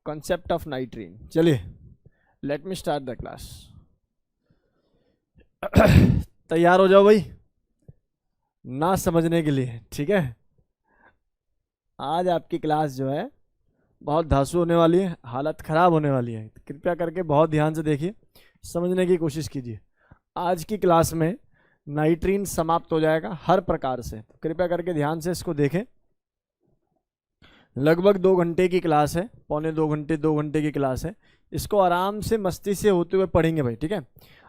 Concept of nitrene. चलिए let me start the class. तैयार हो जाओ भाई ना समझने के लिए, ठीक है। आज आपकी क्लास जो है बहुत धांसू होने वाली है, हालत खराब होने वाली है। कृपया करके बहुत ध्यान से देखिए, समझने की कोशिश कीजिए। आज की क्लास में नाइट्रीन समाप्त हो जाएगा हर प्रकार से, तो कृपया करके ध्यान से इसको देखें। लगभग 2 घंटे की क्लास है, पौने 2 घंटे 2 घंटे की क्लास है। इसको आराम से मस्ती से होते हुए पढ़ेंगे भाई, ठीक है।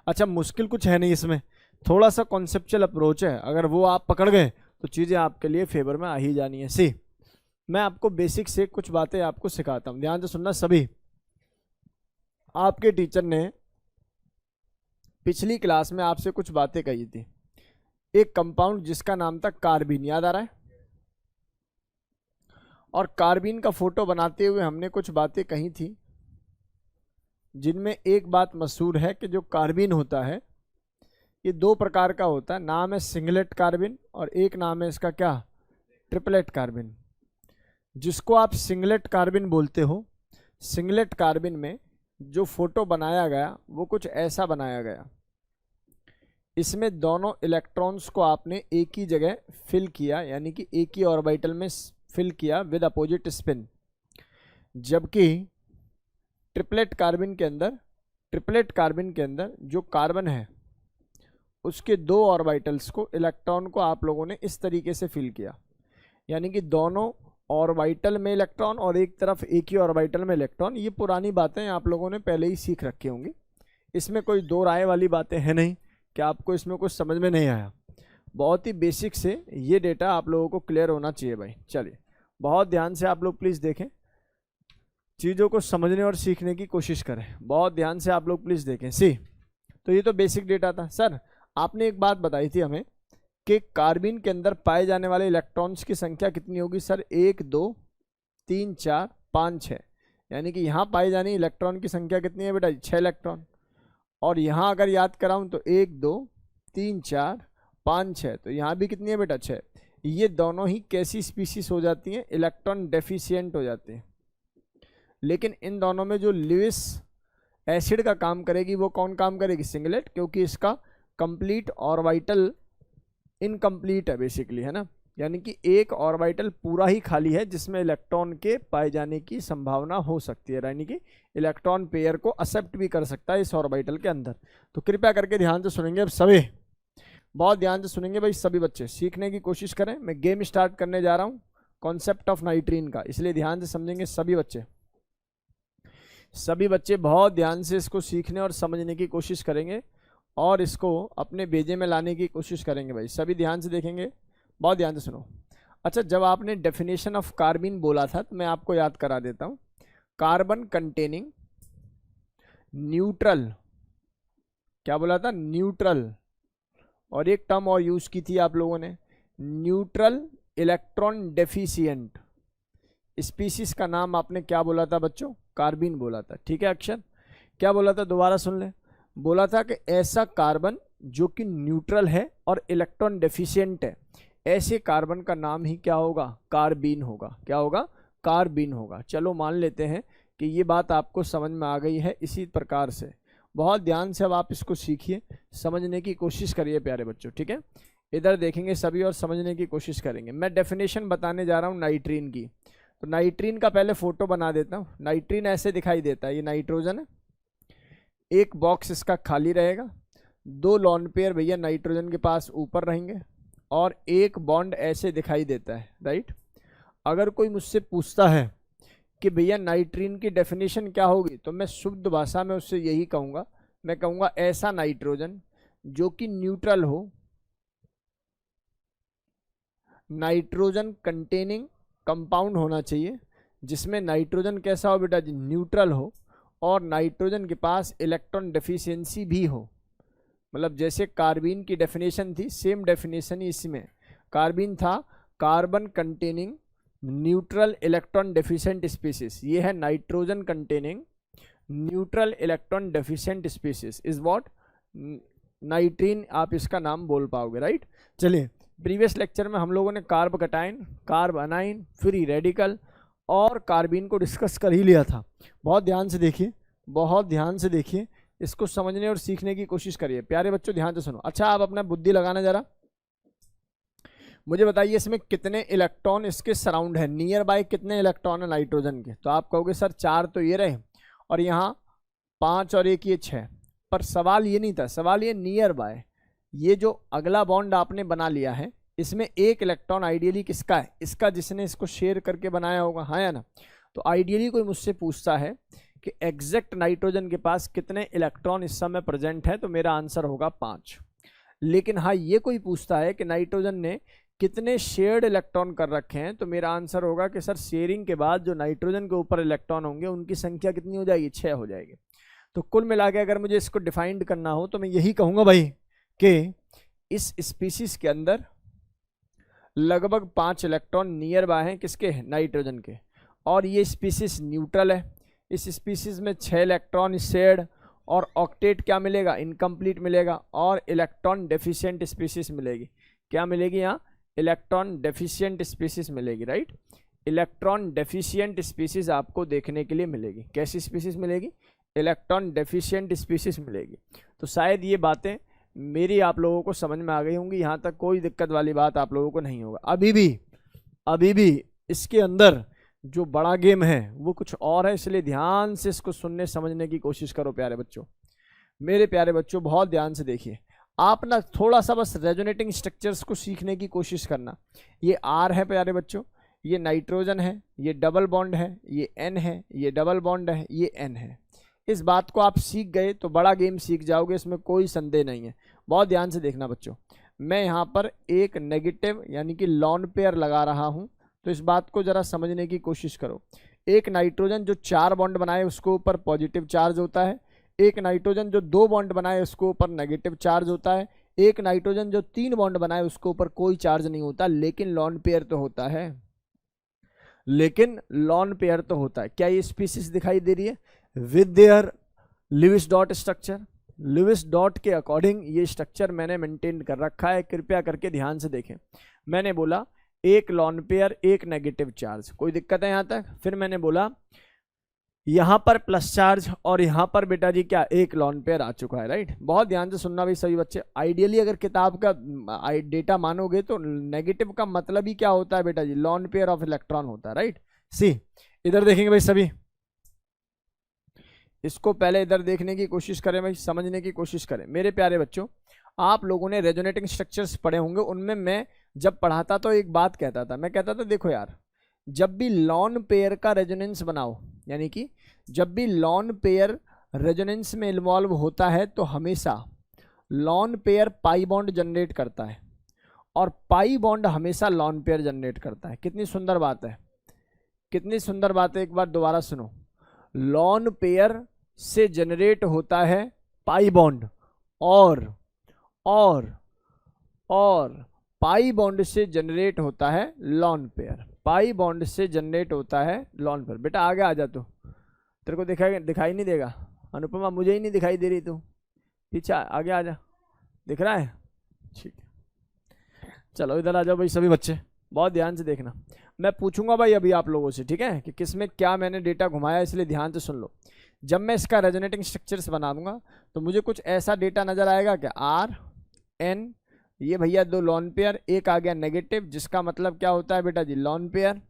अच्छा, मुश्किल कुछ है नहीं इसमें, थोड़ा सा कॉन्सेप्चुअल अप्रोच है। अगर वो आप पकड़ गए तो चीज़ें आपके लिए फेवर में आ ही जानी है। सी, मैं आपको बेसिक से कुछ बातें आपको सिखाता हूँ, ध्यान से सुनना सभी। आपके टीचर ने पिछली क्लास में आपसे कुछ बातें कही थी। एक कंपाउंड जिसका नाम था कार्बिन, याद आ रहा है? और कार्बिन का फोटो बनाते हुए हमने कुछ बातें कही थी, जिनमें एक बात मशहूर है कि जो कार्बिन होता है ये 2 प्रकार का होता है। नाम है सिंगलेट कार्बिन और एक नाम है इसका क्या, ट्रिपलेट कार्बिन। जिसको आप सिंगलेट कार्बिन बोलते हो, सिंगलेट कार्बिन में जो फोटो बनाया गया वो कुछ ऐसा बनाया गया। इसमें दोनों इलेक्ट्रॉन्स को आपने एक ही जगह फिल किया, यानी कि एक ही ऑर्बिटल में फिल किया विद अपोजिट स्पिन। जबकि ट्रिपलेट कार्बिन के अंदर जो कार्बन है उसके 2 ऑर्बिटल्स को, इलेक्ट्रॉन को आप लोगों ने इस तरीके से फिल किया, यानी कि दोनों ऑर्बिटल में इलेक्ट्रॉन और एक तरफ एक ही ऑर्बिटल में इलेक्ट्रॉन। ये पुरानी बातें आप लोगों ने पहले ही सीख रखी होंगी, इसमें कोई 2 राय वाली बातें हैं नहीं कि आपको इसमें कुछ समझ में नहीं आया। बहुत ही बेसिक से ये डेटा आप लोगों को क्लियर होना चाहिए भाई। चलिए बहुत ध्यान से आप लोग प्लीज़ देखें, चीज़ों को समझने और सीखने की कोशिश करें। बहुत ध्यान से आप लोग प्लीज़ देखें। सी, तो ये तो बेसिक डेटा था। सर आपने एक बात बताई थी हमें कि कार्बिन के अंदर पाए जाने वाले इलेक्ट्रॉन्स की संख्या कितनी होगी। सर 1 2 3 4 5 6, यानी कि यहाँ पाई जाने इलेक्ट्रॉन की संख्या कितनी है बेटा, 6 इलेक्ट्रॉन। और यहाँ अगर याद कराऊँ तो 1 2 3 4 5 6, तो यहाँ भी कितनी है बेटा, 6। ये दोनों ही कैसी स्पीसीज हो जाती हैं, इलेक्ट्रॉन डेफिशिएंट हो जाते हैं। लेकिन इन दोनों में जो लुईस एसिड का काम करेगी वो कौन काम करेगी, सिंगलेट, क्योंकि इसका कंप्लीट ऑर्बिटल इनकम्प्लीट है बेसिकली, है ना। यानी कि एक ऑर्बिटल पूरा ही खाली है जिसमें इलेक्ट्रॉन के पाए जाने की संभावना हो सकती है, यानी कि इलेक्ट्रॉन पेयर को एक्सेप्ट भी कर सकता है इस ऑर्बिटल के अंदर। तो कृपया करके ध्यान से सुनेंगे अब सभी, बहुत ध्यान से सुनेंगे भाई सभी बच्चे, सीखने की कोशिश करें। मैं गेम स्टार्ट करने जा रहा हूँ कॉन्सेप्ट ऑफ नाइट्रीन का, इसलिए ध्यान से समझेंगे सभी बच्चे। सभी बच्चे बहुत ध्यान से इसको सीखने और समझने की कोशिश करेंगे और इसको अपने बेजे में लाने की कोशिश करेंगे भाई। सभी ध्यान से देखेंगे, बहुत ध्यान से सुनो। अच्छा, जब आपने डेफिनेशन ऑफ कार्बिन बोला था तो मैं आपको याद करा देता हूँ। कार्बन कंटेनिंग न्यूट्रल, क्या बोला था, न्यूट्रल। और एक टर्म और यूज की थी आप लोगों ने, न्यूट्रल इलेक्ट्रॉन डेफिशिएंट। स्पीसीज का नाम आपने क्या बोला था बच्चों, कार्बिन बोला था, ठीक है। अक्षर क्या बोला था, दोबारा सुन ले। बोला था कि ऐसा कार्बन जो कि न्यूट्रल है और इलेक्ट्रॉन डेफिशिएंट है, ऐसे कार्बन का नाम ही क्या होगा, कार्बीन होगा। क्या होगा, कार्बीन होगा। चलो मान लेते हैं कि ये बात आपको समझ में आ गई है। इसी प्रकार से बहुत ध्यान से अब आप इसको सीखिए, समझने की कोशिश करिए प्यारे बच्चों, ठीक है। इधर देखेंगे सभी और समझने की कोशिश करेंगे। मैं डेफिनेशन बताने जा रहा हूँ नाइट्रीन की। तो नाइट्रीन का पहले फोटो बना देता हूँ। नाइट्रीन ऐसे दिखाई देता है, ये नाइट्रोजन है, एक बॉक्स इसका खाली रहेगा, 2 लॉन पेयर भैया नाइट्रोजन के पास ऊपर रहेंगे और एक बॉन्ड ऐसे दिखाई देता है, राइट। अगर कोई मुझसे पूछता है कि भैया नाइट्रीन की डेफिनेशन क्या होगी, तो मैं शुद्ध भाषा में उससे यही कहूँगा, मैं कहूँगा ऐसा नाइट्रोजन जो कि न्यूट्रल हो, नाइट्रोजन कंटेनिंग कंपाउंड होना चाहिए, जिसमें नाइट्रोजन कैसा हो बेटा, न्यूट्रल हो, और नाइट्रोजन के पास इलेक्ट्रॉन डेफिशिएंसी भी हो। मतलब जैसे कार्बिन की डेफिनेशन थी, सेम डेफिनेशन ही इसमें। कार्बिन था carbon containing neutral electron deficient species, ये है nitrogen containing neutral electron deficient species is what नाइट्रीन, आप इसका नाम बोल पाओगे, राइट। चलिए, प्रीवियस लेक्चर में हम लोगों ने carb कटाइन, carb anion, free radical और कार्बीन को डिस्कस कर ही लिया था। बहुत ध्यान से देखिए, बहुत ध्यान से देखिए, इसको समझने और सीखने की कोशिश करिए प्यारे बच्चों, ध्यान से सुनो। अच्छा, आप अपना बुद्धि लगाना जरा, मुझे बताइए इसमें कितने इलेक्ट्रॉन इसके सराउंड है, नियर बाय कितने इलेक्ट्रॉन है नाइट्रोजन के। तो आप कहोगे सर 4 तो ये रहे और यहाँ 5 और 1 ये 6, पर सवाल ये नहीं था, सवाल ये नियर बाय, ये जो अगला बॉन्ड आपने बना लिया है इसमें एक इलेक्ट्रॉन आइडियली किसका है, इसका, जिसने इसको शेयर करके बनाया होगा, हाँ या ना। तो आइडियली कोई मुझसे पूछता है कि एग्जैक्ट नाइट्रोजन के पास कितने इलेक्ट्रॉन इस समय प्रेजेंट है, तो मेरा आंसर होगा 5। लेकिन हाँ ये कोई पूछता है कि नाइट्रोजन ने कितने शेयर्ड इलेक्ट्रॉन कर रखे हैं, तो मेरा आंसर होगा कि सर शेयरिंग के बाद जो नाइट्रोजन के ऊपर इलेक्ट्रॉन होंगे उनकी संख्या कितनी हो जाएगी, 6 हो जाएगी। तो कुल मिला के अगर मुझे इसको डिफाइंड करना हो तो मैं यही कहूँगा भाई कि इस स्पीसीज के अंदर लगभग 5 इलेक्ट्रॉन नियर बाय हैं किसके, नाइट्रोजन के, और ये स्पीसीज न्यूट्रल है। इस स्पीसीज में 6 इलेक्ट्रॉन शेयर्ड और ऑक्टेट क्या मिलेगा, इनकम्प्लीट मिलेगा, और इलेक्ट्रॉन डेफिशिएंट स्पीसीज मिलेगी। क्या मिलेगी यहाँ, इलेक्ट्रॉन डेफिशिएंट स्पीसीज मिलेगी, राइट। इलेक्ट्रॉन डेफिशिएंट स्पीसीज आपको देखने के लिए मिलेगी। कैसी स्पीसीज मिलेगी, इलेक्ट्रॉन डेफिशिएंट स्पीसीज मिलेगी। तो शायद ये बातें मेरी आप लोगों को समझ में आ गई होंगी, यहाँ तक कोई दिक्कत वाली बात आप लोगों को नहीं होगा। अभी भी इसके अंदर जो बड़ा गेम है वो कुछ और है, इसलिए ध्यान से इसको सुनने समझने की कोशिश करो प्यारे बच्चों। मेरे प्यारे बच्चों बहुत ध्यान से देखिए, आप ना थोड़ा सा बस रेजोनेटिंग स्ट्रक्चर्स को सीखने की कोशिश करना। ये R है प्यारे बच्चों, ये नाइट्रोजन है, ये डबल बॉन्ड है, ये N है, ये डबल बॉन्ड है, ये N है। इस बात को आप सीख गए तो बड़ा गेम सीख जाओगे, इसमें कोई संदेह नहीं है। बहुत ध्यान से देखना बच्चों, मैं यहाँ पर एक नेगेटिव यानी कि लॉन पेयर लगा रहा हूँ, तो इस बात को जरा समझने की कोशिश करो। एक नाइट्रोजन जो 4 बॉन्ड बनाए उसके ऊपर पॉजिटिव चार्ज होता है, एक नाइट्रोजन जो 2 बॉन्ड बनाए उसके ऊपर नेगेटिव चार्ज होता है, एक नाइट्रोजन जो 3 बॉन्ड बनाए उसके ऊपर कोई चार्ज नहीं होता, लेकिन लॉन पेयर तो होता है, लेकिन लॉन पेयर तो होता है। क्या ये स्पीसीज दिखाई दे रही है with their Lewis dot structure. Lewis dot के अकॉर्डिंग ये स्ट्रक्चर मैंने मेंटेन कर रखा है, कृपया करके ध्यान से देखें। मैंने बोला एक लॉन पेयर एक नेगेटिव चार्ज, कोई दिक्कत है यहाँ तक। फिर मैंने बोला यहाँ पर प्लस चार्ज और यहाँ पर बेटा जी क्या, एक लॉन पेयर आ चुका है, राइट। बहुत ध्यान से सुनना भाई सभी बच्चे, आइडियली अगर किताब का डेटा मानोगे तो नेगेटिव का मतलब ही क्या होता है बेटा जी, लॉन पेयर ऑफ इलेक्ट्रॉन होता है, राइट। सी इधर देखेंगे भाई सभी, इसको पहले इधर देखने की कोशिश करें भाई, समझने की कोशिश करें। मेरे प्यारे बच्चों, आप लोगों ने रेजोनेटिंग स्ट्रक्चर्स पढ़े होंगे, उनमें मैं जब पढ़ाता तो एक बात कहता था, मैं कहता था देखो यार, जब भी लॉन पेयर का रेजोनेंस बनाओ, यानी कि जब भी लॉन पेयर रेजोनेंस में इन्वॉल्व होता है तो हमेशा lone pair pi bond generate करता है और पाई बॉन्ड हमेशा लॉन पेयर जनरेट करता है। कितनी सुंदर बात है, कितनी सुंदर बात है। एक बार दोबारा सुनो, लॉन पेयर से जनरेट होता है पाई बॉन्ड और पाई बॉन्ड से जनरेट होता है लॉन पेयर, पाई बॉन्ड से जनरेट होता है लॉन पेयर। बेटा आगे आ जा, तू तेरे को दिखाई नहीं देगा, अनुपमा मुझे ही नहीं दिखाई दे रही, तू पीछे आगे आ जा, दिख रहा है, ठीक है। चलो इधर आ जाओ भाई सभी बच्चे, बहुत ध्यान से देखना। मैं पूछूंगा भाई अभी आप लोगों से, ठीक है, कि किसमें क्या मैंने डेटा घुमाया, इसलिए ध्यान से सुन लो। जब मैं इसका रेजोनेटिंग स्ट्रक्चर्स बना दूंगा तो मुझे कुछ ऐसा डेटा नजर आएगा कि R N, ये भैया 2 लॉन पेयर, एक आ गया नेगेटिव, जिसका मतलब क्या होता है बेटा जी, लॉन पेयर।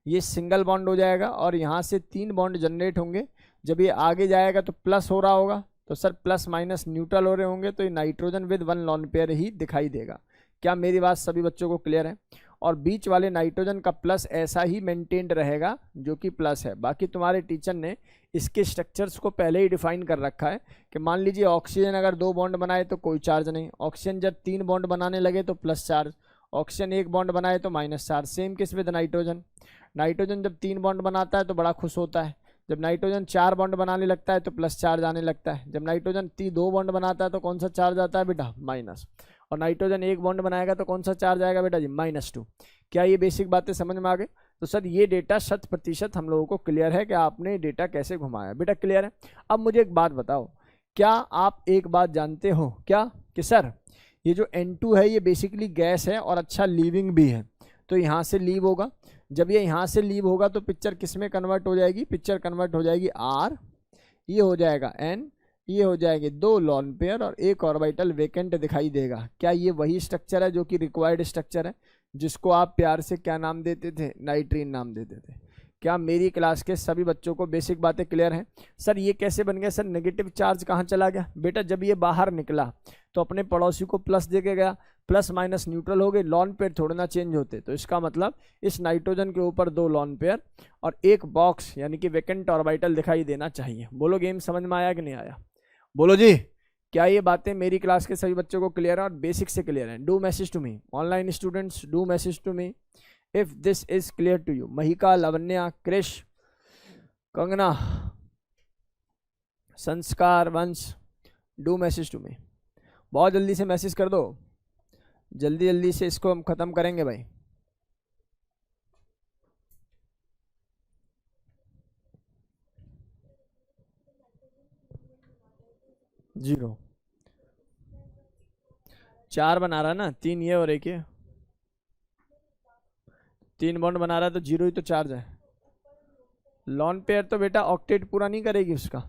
ये सिंगल बॉन्ड हो जाएगा और यहाँ से 3 बॉन्ड जनरेट होंगे। जब ये आगे जाएगा तो प्लस हो रहा होगा, तो सर प्लस माइनस न्यूट्रल हो रहे होंगे, तो ये नाइट्रोजन विद 1 लॉन पेयर ही दिखाई देगा। क्या मेरी बात सभी बच्चों को क्लियर है? और बीच वाले नाइट्रोजन का प्लस ऐसा ही मेंटेन्ड रहेगा जो कि प्लस है। बाकी तुम्हारे टीचर ने इसके स्ट्रक्चर्स को पहले ही डिफाइन कर रखा है कि मान लीजिए ऑक्सीजन अगर 2 बॉन्ड बनाए तो कोई चार्ज नहीं, ऑक्सीजन जब 3 बॉन्ड बनाने लगे तो प्लस चार्ज, ऑक्सीजन 1 बॉन्ड बनाए तो minus charge. Same case with nitrogen, nitrogen जब 3 बॉन्ड बनाता है तो बड़ा खुश होता है, जब नाइट्रोजन 4 बॉन्ड बनाने लगता है तो प्लस चार्ज आने लगता है, जब नाइट्रोजन 2 बॉन्ड बनाता है तो कौन सा चार्ज आता है बेटा, माइनस, और नाइट्रोजन 1 बॉन्ड बनाएगा तो कौन सा चार्ज आएगा बेटा जी, -2। क्या ये बेसिक बातें समझ में आ गई? तो सर ये डेटा 100% हम लोगों को क्लियर है कि आपने डेटा कैसे घुमाया, बेटा क्लियर है। अब मुझे एक बात बताओ, क्या आप एक बात जानते हो क्या, कि सर ये जो N2 है ये बेसिकली गैस है और अच्छा लीविंग भी है, तो यहाँ से लीव होगा, जब ये यहाँ से लीव होगा तो पिक्चर किस में कन्वर्ट हो जाएगी, पिक्चर कन्वर्ट हो जाएगी आर, ये हो जाएगा एन, ये हो जाएंगे 2 लॉन पेयर और एक ऑर्बिटल वेकेंट दिखाई देगा। क्या ये वही स्ट्रक्चर है जो कि रिक्वायर्ड स्ट्रक्चर है, जिसको आप प्यार से क्या नाम देते थे, नाइट्रीन नाम देते थे। क्या मेरी क्लास के सभी बच्चों को बेसिक बातें क्लियर हैं? सर ये कैसे बन गया? सर नेगेटिव चार्ज कहाँ चला गया? बेटा जब ये बाहर निकला तो अपने पड़ोसी को प्लस दे के गया, प्लस माइनस न्यूट्रल हो गए, लॉन पेयर थोड़े ना चेंज होते। तो इसका मतलब इस नाइट्रोजन के ऊपर 2 लॉन पेयर और एक बॉक्स यानी कि वेकेंट ऑर्बिटल दिखाई देना चाहिए। बोलो गेम समझ में आया कि नहीं आया? बोलो जी, क्या ये बातें मेरी क्लास के सभी बच्चों को क्लियर है और बेसिक से क्लियर है? Do message to me, online students do message to me if this is clear to you. Mahika, Lavanya, Krish, Kangana, Sanskar, Vansh, do message to मी। बहुत जल्दी से मैसेज कर दो, जल्दी जल्दी से इसको हम खत्म करेंगे भाई। जीरो 4 बना रहा है ना, 3 ये और 1 ये, 3 बॉन्ड बना रहा है तो 0 ही तो चार्ज है। लॉन पेयर तो बेटा ऑक्टेट पूरा नहीं करेगी, उसका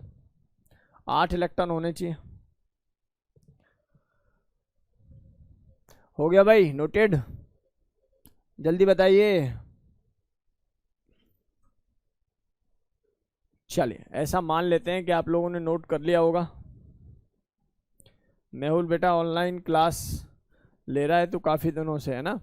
8 इलेक्ट्रॉन होने चाहिए। हो गया भाई, नोटेड? जल्दी बताइए। चलिए ऐसा मान लेते हैं कि आप लोगों ने नोट कर लिया होगा। मेहुल बेटा ऑनलाइन क्लास ले रहा है तो काफ़ी दिनों से, है ना?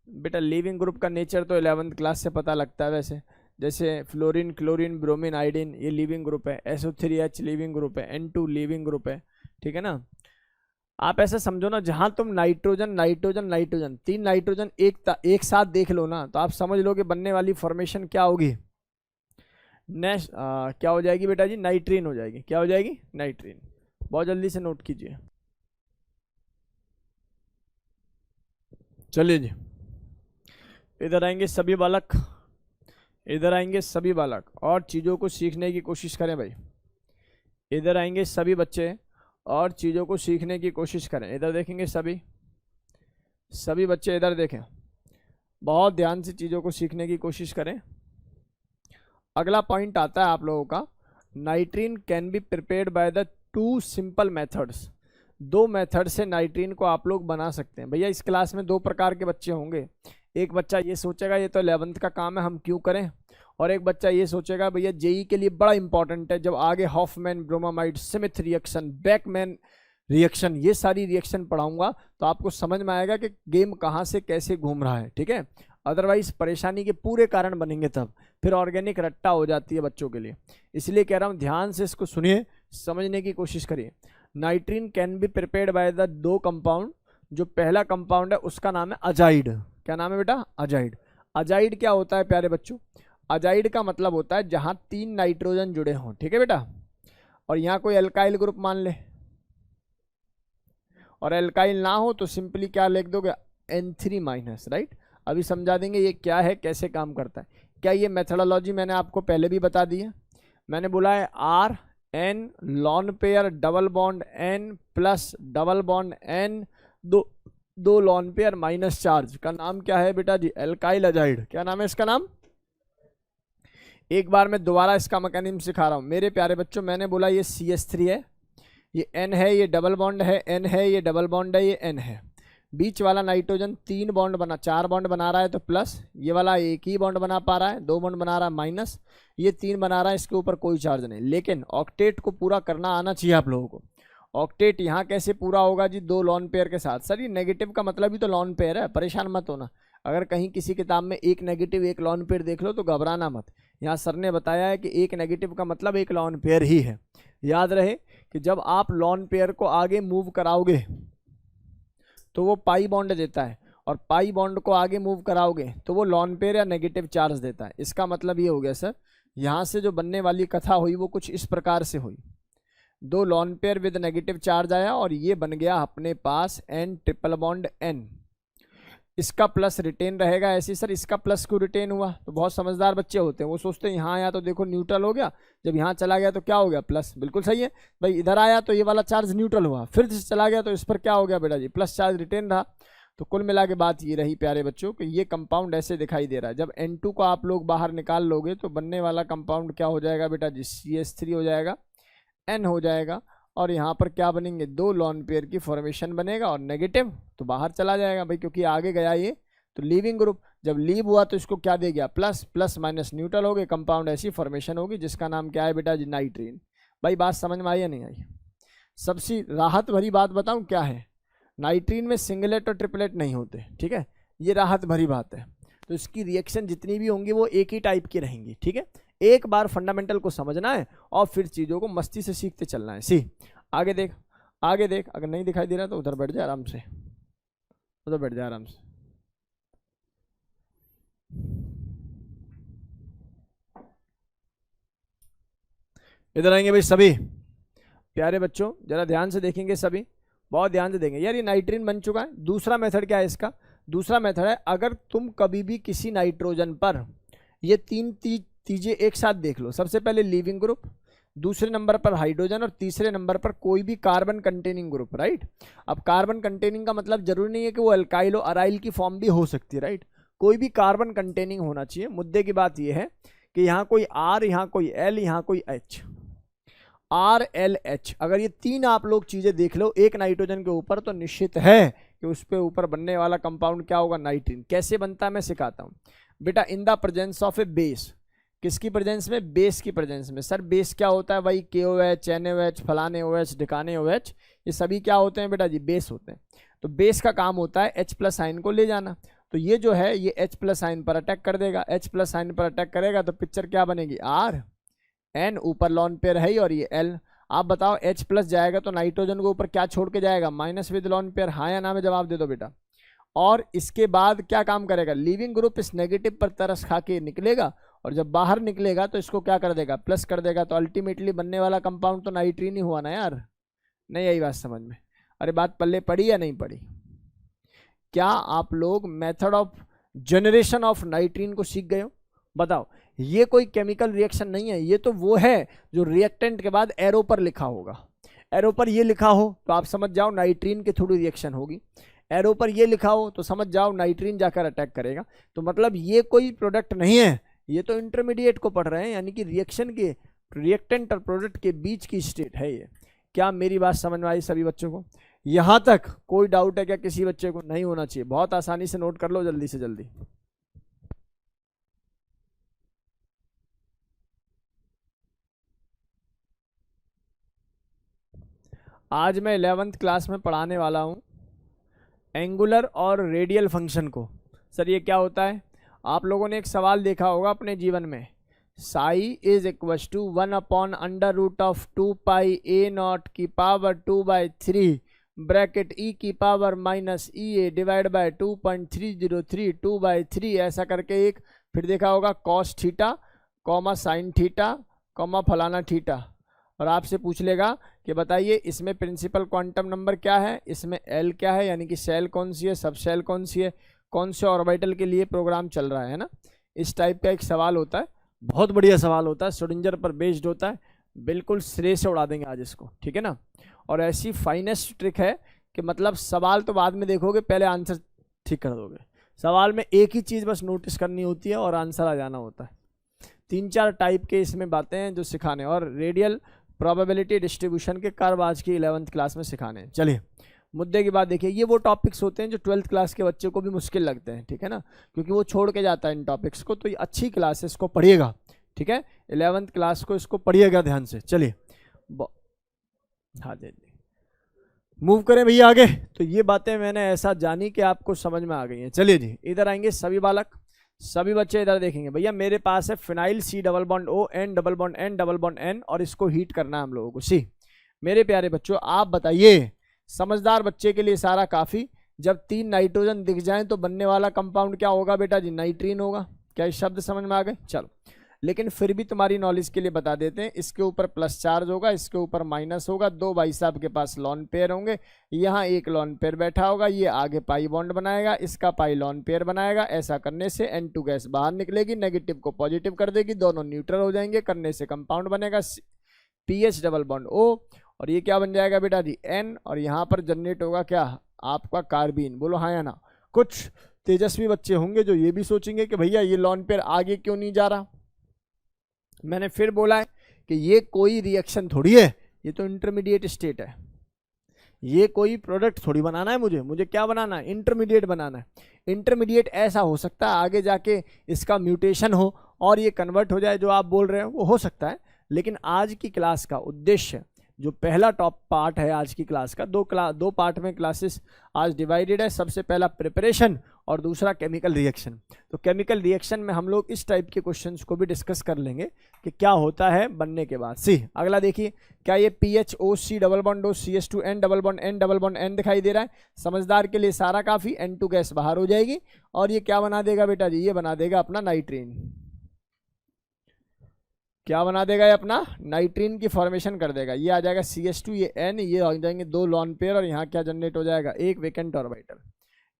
बेटा लीविंग ग्रुप का नेचर तो 11th क्लास से पता लगता है वैसे। जैसे फ्लोरीन, क्लोरीन, ब्रोमीन, आयोडीन ये लीविंग ग्रुप है, SO3H लीविंग ग्रुप है, N2 लीविंग ग्रुप है, ठीक है ना? आप ऐसा समझो ना, जहां तुम नाइट्रोजन नाइट्रोजन नाइट्रोजन 3 नाइट्रोजन एक साथ देख लो ना, तो आप समझ लो कि बनने वाली फॉर्मेशन क्या होगी। नेक्स्ट क्या हो जाएगी बेटा जी? नाइट्रीन हो जाएगी। क्या हो जाएगी? नाइट्रीन। बहुत जल्दी से नोट कीजिए। चलिए जी, इधर आएंगे सभी बालक, इधर आएंगे सभी बालक और चीज़ों को सीखने की कोशिश करें भाई। इधर आएंगे सभी बच्चे और चीज़ों को सीखने की कोशिश करें। इधर देखेंगे सभी बच्चे इधर देखें, बहुत ध्यान से चीज़ों को सीखने की कोशिश करें। अगला पॉइंट आता है आप लोगों का, नाइट्रीन can be prepared by the 2 simple methods. 2 method से नाइट्रीन को आप लोग बना सकते हैं। भैया इस क्लास में 2 प्रकार के बच्चे होंगे। एक बच्चा ये सोचेगा ये तो 11th का काम है, हम क्यों करें, और एक बच्चा ये सोचेगा भैया जेई के लिए बड़ा इंपॉर्टेंट है, जब आगे Hofmann bromamide, Smith reaction, Beckmann reaction, ये सारी रिएक्शन पढ़ाऊंगा तो आपको समझ में आएगा कि गेम कहाँ से कैसे घूम रहा है, ठीक है? अदरवाइज परेशानी के पूरे कारण बनेंगे, तब फिर ऑर्गेनिक रट्टा हो जाती है बच्चों के लिए। इसलिए कह रहा हूँ ध्यान से इसको सुनिए, समझने की कोशिश करिए। नाइट्रीन can be prepared by the 2 compound. जो पहला कंपाउंड है उसका नाम है अजाइड। क्या नाम है बेटा? अजाइड। अजाइड क्या होता है प्यारे बच्चों? अजाइड का मतलब होता है जहां 3 नाइट्रोजन जुड़े हों, ठीक है बेटा? और यहाँ कोई अल्काइल ग्रुप मान ले, और अल्काइल ना हो तो सिंपली क्या लिख दोगे? N3-, right? अभी समझा देंगे ये क्या है, कैसे काम करता है। क्या ये मेथडोलॉजी मैंने आपको पहले भी बता दी है? मैंने बोला है RN lone pair double bond N plus double bond N, दो लॉन पेयर माइनस चार्ज का नाम क्या है बेटा जी? Alkyl azide. क्या नाम है इसका नाम? एक बार मैं दोबारा इसका मैकेनिज्म सिखा रहा हूं मेरे प्यारे बच्चों। मैंने बोला ये CH3 है, ये N है, ये डबल बॉन्ड है, N है, ये डबल बॉन्ड है, ये N है। बीच वाला नाइट्रोजन 4 बॉन्ड बना रहा है तो प्लस, ये वाला एक ही बॉन्ड बना पा रहा है, 2 बॉन्ड बना रहा है माइनस, ये 3 बना रहा है, इसके ऊपर कोई चार्ज नहीं। लेकिन ऑक्टेट को पूरा करना आना चाहिए आप लोगों को। ऑक्टेट यहाँ कैसे पूरा होगा जी? 2 लॉन पेयर के साथ। सर ये नेगेटिव का मतलब ही तो लॉन पेयर है, परेशान मत होना। अगर कहीं किसी किताब में एक नेगेटिव एक लॉन पेयर देख लो तो घबराना मत। यहाँ सर ने बताया है कि एक नेगेटिव का मतलब एक लॉन पेयर ही है। याद रहे कि जब आप लॉन पेयर को आगे मूव कराओगे तो वो पाई बॉन्ड देता है, और पाई बॉन्ड को आगे मूव कराओगे तो वो लॉन पेयर या नेगेटिव चार्ज देता है। इसका मतलब ये हो गया सर, यहाँ से जो बनने वाली कथा हुई वो कुछ इस प्रकार से हुई। 2 lone pair with negative charge आया और ये बन गया अपने पास N ट्रिपल बॉन्ड N। इसका प्लस रिटेन रहेगा। ऐसे सर इसका प्लस क्यों रिटेन हुआ? तो बहुत समझदार बच्चे होते हैं, वो सोचते हैं यहाँ आया तो देखो न्यूट्रल हो गया, जब यहाँ चला गया तो क्या हो गया? प्लस। बिल्कुल सही है भाई, इधर आया तो ये वाला चार्ज न्यूट्रल हुआ, फिर से चला गया तो इस पर क्या हो गया बेटा जी? प्लस चार्ज रिटेन रहा। तो कुल मिला के बात ये रही प्यारे बच्चों कि ये कंपाउंड ऐसे दिखाई दे रहा है। जब N2 को आप लोग बाहर निकाल लोगे तो बनने वाला कंपाउंड क्या हो जाएगा बेटा जी? CH3 हो जाएगा, N हो जाएगा, और यहाँ पर क्या बनेंगे? 2 लॉन पेयर की फॉर्मेशन बनेगा, और नेगेटिव तो बाहर चला जाएगा भाई, क्योंकि आगे गया ये तो लीविंग ग्रुप। जब लीव हुआ तो इसको क्या दे गया? प्लस। प्लस माइनस न्यूट्रल हो गए, कंपाउंड ऐसी फॉर्मेशन होगी जिसका नाम क्या है बेटा जी? नाइट्रीन। भाई बात समझ में आई या नहीं आई? सबसे राहत भरी बात बताऊं क्या है? नाइट्रीन में सिंगलेट और ट्रिपलेट नहीं होते, ठीक है, ये राहत भरी बात है। तो इसकी रिएक्शन जितनी भी होंगी वो एक ही टाइप की रहेंगी, ठीक है। एक बार फंडामेंटल को समझना है और फिर चीज़ों को मस्ती से सीखते चलना है। सी आगे देख, आगे देख, अगर नहीं दिखाई दे रहा तो उधर बैठ जाए आराम से, उधर बैठ जाए आराम से। इधर आएंगे भाई सभी प्यारे बच्चों, जरा ध्यान से देखेंगे सभी, बहुत ध्यान से देखेंगे। यार ये नाइट्रीन बन चुका है। दूसरा मेथड क्या है इसका? दूसरा मेथड है, अगर तुम कभी भी किसी नाइट्रोजन पर ये तीन चीजें एक साथ देख लो, सबसे पहले लीविंग ग्रुप, दूसरे नंबर पर हाइड्रोजन, और तीसरे नंबर पर कोई भी कार्बन कंटेनिंग ग्रुप, राइट। अब कार्बन कंटेनिंग का मतलब जरूरी नहीं है कि वो अल्काइल हो, अराइल की फॉर्म भी हो सकती है, राइट। कोई भी कार्बन कंटेनिंग होना चाहिए। मुद्दे की बात यह है कि यहाँ कोई R, यहाँ कोई L, यहाँ कोई H, RLH, अगर ये तीन आप लोग चीजें देख लो एक नाइट्रोजन के ऊपर, तो निश्चित है कि उस पे ऊपर बनने वाला कंपाउंड क्या होगा? नाइट्रीन। कैसे बनता है मैं सिखाता हूं बेटा। In the presence of A base. किसकी प्रेजेंस में? बेस की प्रेजेंस में। सर बेस क्या होता है भाई? KOH, NaOH, फलाने OH, ढिकाने OH, ये सभी क्या होते हैं बेटा जी? बेस होते हैं। तो बेस का काम होता है H+ आयन को ले जाना। तो ये जो है ये H+ आयन पर अटैक कर देगा। H+ आयन पर अटैक करेगा तो पिक्चर क्या बनेगी? R, N, ऊपर लॉन पेयर है और ये L। आप बताओ H+ जाएगा तो नाइट्रोजन को ऊपर क्या छोड़ के जाएगा? Minus with lone pair. हाँ या ना में जवाब दे दो बेटा। और इसके बाद क्या काम करेगा? लीविंग ग्रुप इस नेगेटिव पर तरस खा के निकलेगा, और जब बाहर निकलेगा तो इसको क्या कर देगा? प्लस कर देगा। तो अल्टीमेटली बनने वाला कंपाउंड तो नाइट्रीन ही हुआ ना यार। नहीं आई बात समझ में? अरे बात पल्ले पड़ी या नहीं पड़ी? क्या आप लोग मेथड ऑफ जनरेशन ऑफ नाइट्रीन को सीख गए हो? बताओ। ये कोई केमिकल रिएक्शन नहीं है, ये तो वो है जो रिएक्टेंट के बाद एरो पर लिखा होगा। एरो पर ये लिखा हो तो आप समझ जाओ नाइट्रीन की थोड़ी रिएक्शन होगी। एरो पर ये लिखा हो तो समझ जाओ नाइट्रीन जाकर अटैक करेगा। तो मतलब ये कोई प्रोडक्ट नहीं है, ये तो इंटरमीडिएट को पढ़ रहे हैं, यानी कि रिएक्शन के रिएक्टेंट और प्रोडक्ट के बीच की स्टेट है ये। क्या मेरी बात समझ में आई सभी बच्चों को? यहां तक कोई डाउट है क्या किसी बच्चे को? नहीं होना चाहिए। बहुत आसानी से नोट कर लो जल्दी से जल्दी। आज मैं 11th क्लास में पढ़ाने वाला हूँ एंगुलर और रेडियल फंक्शन को। सर ये क्या होता है? आप लोगों ने एक सवाल देखा होगा अपने जीवन में, psi is equal to 1/√2 pi a0 की पावर 2/3 ब्रैकेट e की पावर -EA डिवाइड बाय 2.303 2/3 ऐसा करके एक, फिर देखा होगा cos theta comma sine theta comma फलाना थीटा, और आपसे पूछ लेगा कि बताइए इसमें प्रिंसिपल क्वांटम नंबर क्या है, इसमें L क्या है, यानी कि सेल कौन सी है, सब सेल कौन सी है, कौन से ऑर्बिटल के लिए प्रोग्राम चल रहा है ना। इस टाइप का एक सवाल होता है, बहुत बढ़िया सवाल होता है, श्रोडिंगर पर बेस्ड होता है। बिल्कुल सिरे से उड़ा देंगे आज इसको, ठीक है ना। और ऐसी फाइनेस्ट ट्रिक है कि मतलब सवाल तो बाद में देखोगे, पहले आंसर ठीक कर दोगे। सवाल में एक ही चीज़ बस नोटिस करनी होती है और आंसर आ जाना होता है। 3-4 टाइप के इसमें बातें हैं जो सिखाने, और रेडियल प्रोबेबिलिटी डिस्ट्रीब्यूशन के कर्व आज की 11th क्लास में सिखाने हैं। चलिए मुद्दे की बात देखिए, ये वो टॉपिक्स होते हैं जो 12th क्लास के बच्चे को भी मुश्किल लगते हैं, ठीक है ना, क्योंकि वो छोड़ के जाता है इन टॉपिक्स को। तो ये अच्छी क्लास है, इसको पढ़िएगा, ठीक है। 11th क्लास को इसको पढ़िएगा ध्यान से। चलिए हाँ जी, मूव करें भैया आगे। तो ये बातें मैंने ऐसा जानी कि आपको समझ में आ गई हैं। चलिए जी, इधर आएंगे सभी बालक, सभी बच्चे इधर देखेंगे। भैया मेरे पास है फिनाइल C++O N++N, और इसको हीट करना है हम लोगों को। सी मेरे प्यारे बच्चों, आप बताइए, समझदार बच्चे के लिए सारा काफी, जब 3 नाइट्रोजन दिख जाएं तो बनने वाला कंपाउंड क्या होगा बेटा जी? नाइट्रीन होगा। क्या इस शब्द समझ में आ गए? चलो लेकिन फिर भी तुम्हारी नॉलेज के लिए बता देते हैं, इसके ऊपर प्लस चार्ज होगा, इसके ऊपर माइनस होगा, दो भाई साहब के पास लॉन पेयर होंगे, यहाँ एक लॉन पेयर बैठा होगा, ये आगे पाई बॉन्ड बनाएगा, इसका पाई लॉन पेयर बनाएगा। ऐसा करने से N2 गैस बाहर निकलेगी, नेगेटिव को पॉजिटिव कर देगी, दोनों न्यूट्रल हो जाएंगे, करने से कंपाउंड बनेगा PH डबल बॉन्ड O, और ये क्या बन जाएगा बेटा जी N, और यहाँ पर जनरेट होगा क्या आपका कार्बीन। बोलो हाँ या ना। कुछ तेजस्वी बच्चे होंगे जो ये भी सोचेंगे कि भैया ये लॉन पेयर आगे क्यों नहीं जा रहा। मैंने फिर बोला है कि ये कोई रिएक्शन थोड़ी है, ये तो इंटरमीडिएट स्टेट है, ये कोई प्रोडक्ट थोड़ी बनाना है मुझे क्या बनाना है, इंटरमीडिएट बनाना है। इंटरमीडिएट ऐसा हो सकता है आगे जाके इसका म्यूटेशन हो और ये कन्वर्ट हो जाए, जो आप बोल रहे हो वो हो सकता है। लेकिन आज की क्लास का उद्देश्य, जो पहला टॉप पार्ट है आज की क्लास का, दो पार्ट में क्लासेस आज डिवाइडेड है। सबसे पहला प्रिपरेशन और दूसरा केमिकल रिएक्शन। तो केमिकल रिएक्शन में हम लोग इस टाइप के क्वेश्चंस को भी डिस्कस कर लेंगे कि क्या होता है बनने के बाद। सी अगला देखिए, क्या ये PHOC double bond O CH2N double bond N double bond N दिखाई दे रहा है। समझदार के लिए सारा काफी, N2 गैस बाहर हो जाएगी और ये क्या बना देगा बेटा जी, ये बना देगा अपना नाइट्रीन। क्या बना देगा ये अपना नाइट्रीन की फॉर्मेशन कर देगा। ये आ जाएगा CH2, ये N, ये आ जाएंगे दो लॉन पेयर और यहाँ क्या जनरेट हो जाएगा, एक वेकेंट ऑर्बिटल।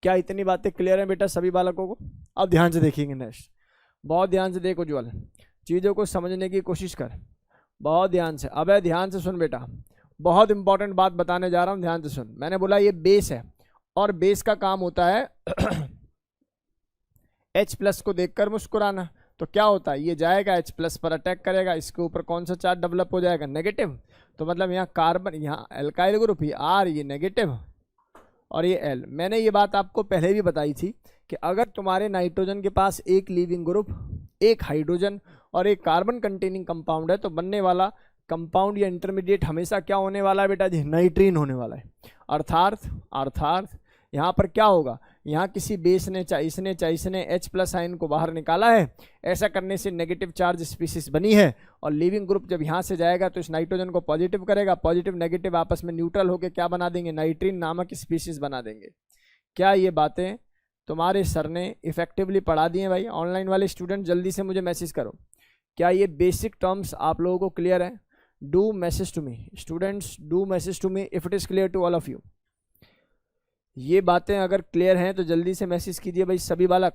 क्या इतनी बातें क्लियर हैं बेटा सभी बालकों को। अब ध्यान से देखेंगे नेक्स्ट, बहुत ध्यान से देखो ज्वल, चीज़ों को समझने की कोशिश कर, बहुत ध्यान से। अबे ध्यान से सुन बेटा, बहुत इंपॉर्टेंट बात बताने जा रहा हूँ, ध्यान से सुन। मैंने बोला ये बेस है और बेस का काम होता है H+ को देखकर मुस्कुराना। तो क्या होता है, ये जाएगा H+ पर अटैक करेगा, इसके ऊपर कौन सा चार्ज डेवलप हो जाएगा, नेगेटिव। तो मतलब यहाँ कार्बन, यहाँ एल्काइल ग्रुप, ये R, ये नेगेटिव और ये L। मैंने ये बात आपको पहले भी बताई थी कि अगर तुम्हारे नाइट्रोजन के पास एक लीविंग ग्रुप, एक हाइड्रोजन और एक कार्बन कंटेनिंग कंपाउंड है, तो बनने वाला कंपाउंड या इंटरमीडिएट हमेशा क्या होने वाला है बेटा जी, नाइट्रीन होने वाला है। अर्थात यहाँ पर क्या होगा, यहाँ किसी बेस ने इसने H+ आयन को बाहर निकाला है। ऐसा करने से नेगेटिव चार्ज स्पीसीज बनी है और लिविंग ग्रुप जब यहाँ से जाएगा तो इस नाइट्रोजन को पॉजिटिव करेगा, पॉजिटिव नेगेटिव आपस में न्यूट्रल होकर क्या बना देंगे, नाइट्रीन नामक स्पीसीज बना देंगे। क्या ये बातें तुम्हारे सर ने इफेक्टिवली पढ़ा दी हैं भाई? ऑनलाइन वाले स्टूडेंट जल्दी से मुझे मैसेज करो, क्या ये बेसिक टर्म्स आप लोगों को क्लियर है? Do message to me students, do message to me if it is clear to all of you. ये बातें अगर क्लियर हैं तो जल्दी से मैसेज कीजिए भाई सभी बालक।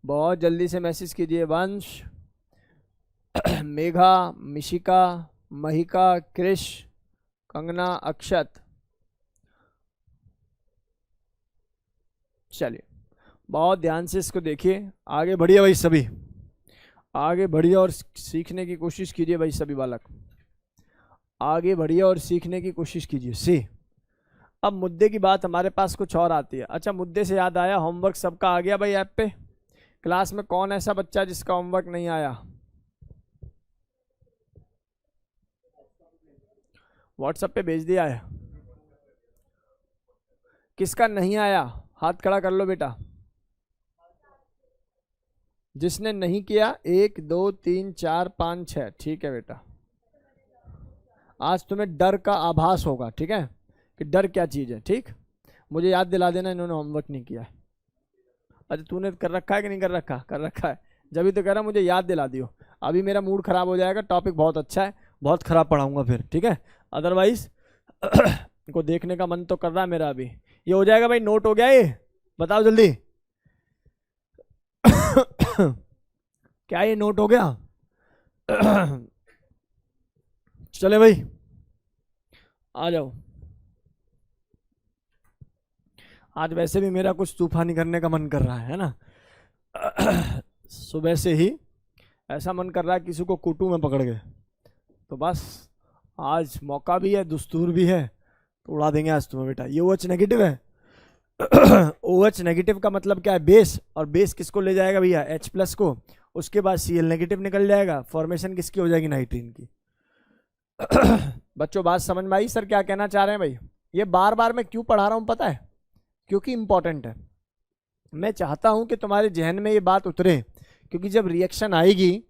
बहुत जल्दी से मैसेज कीजिए। वंश, मेघा, मिशिका, महिका, क्रिश, कंगना, अक्षत। चलिए बहुत ध्यान से इसको देखिए, आगे बढ़िए भाई सभी, आगे बढ़िए और सीखने की कोशिश कीजिए भाई सभी बालक, आगे बढ़िए और सीखने की कोशिश कीजिए। सी अब मुद्दे की बात हमारे पास कुछ और आती है। अच्छा मुद्दे से याद आया, होमवर्क सबका आ गया भाई ऐप पे? क्लास में कौन ऐसा बच्चा जिसका होमवर्क नहीं आया? व्हाट्सएप पे भेज दिया है। किसका नहीं आया हाथ खड़ा कर लो बेटा। जिसने नहीं किया 1 2 3 4 5 6, ठीक है बेटा। आज तुम्हें डर का आभास होगा, ठीक है, कि डर क्या चीज़ है। ठीक, मुझे याद दिला देना इन्होंने होमवर्क नहीं किया है। अच्छा तूने कर रखा है कि नहीं कर रखा? कर रखा है, जब भी तो कह रहा मुझे याद दिला दियो। अभी मेरा मूड खराब हो जाएगा, टॉपिक बहुत अच्छा है, बहुत खराब पढ़ाऊंगा फिर, ठीक है। अदरवाइज इनको देखने का मन तो कर रहा है मेरा। अभी ये हो जाएगा भाई, नोट हो गया ये? बताओ जल्दी। क्या ये नोट हो गया? चले भाई आ जाओ। आज वैसे भी मेरा कुछ तूफानी करने का मन कर रहा है ना। सुबह से ही ऐसा मन कर रहा है किसी को कुटू में पकड़ के, तो बस आज मौका भी है, दस्तूर भी है, तो उड़ा देंगे आज तुम्हें बेटा। ये OH नेगेटिव है। OH नेगेटिव का मतलब क्या है? बेस। और बेस किसको ले जाएगा भैया? H+ को। उसके बाद Cl नेगेटिव निकल जाएगा, फॉर्मेशन किसकी हो जाएगी? नाइट्रीन की। बच्चों बात समझ में आई सर क्या कहना चाह रहे हैं भाई? ये बार बार मैं क्यों पढ़ा रहा हूँ पता है? क्योंकि इंपॉर्टेंट है। मैं चाहता हूं कि तुम्हारे जहन में ये बात उतरे, क्योंकि जब रिएक्शन आएगी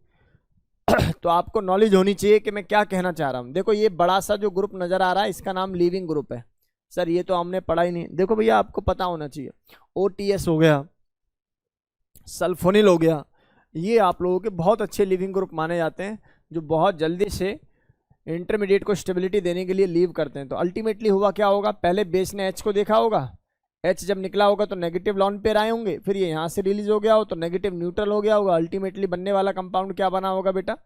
तो आपको नॉलेज होनी चाहिए कि मैं क्या कहना चाह रहा हूं। देखो ये बड़ा सा जो ग्रुप नजर आ रहा है, इसका नाम लीविंग ग्रुप है। सर ये तो हमने पढ़ा ही नहीं। देखो भैया आपको पता होना चाहिए, OTS हो गया, सल्फोनिल हो गया, ये आप लोगों के बहुत अच्छे लिविंग ग्रुप माने जाते हैं, जो बहुत जल्दी से इंटरमीडिएट को स्टेबिलिटी देने के लिए लीव करते हैं। तो अल्टीमेटली हुआ क्या होगा, पहले बेस ने H को देखा होगा, H जब निकला होगा तो नेगेटिव लॉन पेयर आए होंगे, फिर ये यहाँ से रिलीज हो गया हो तो नेगेटिव न्यूट्रल हो गया होगा। अल्टीमेटली बनने वाला कंपाउंड क्या बना होगा बेटा,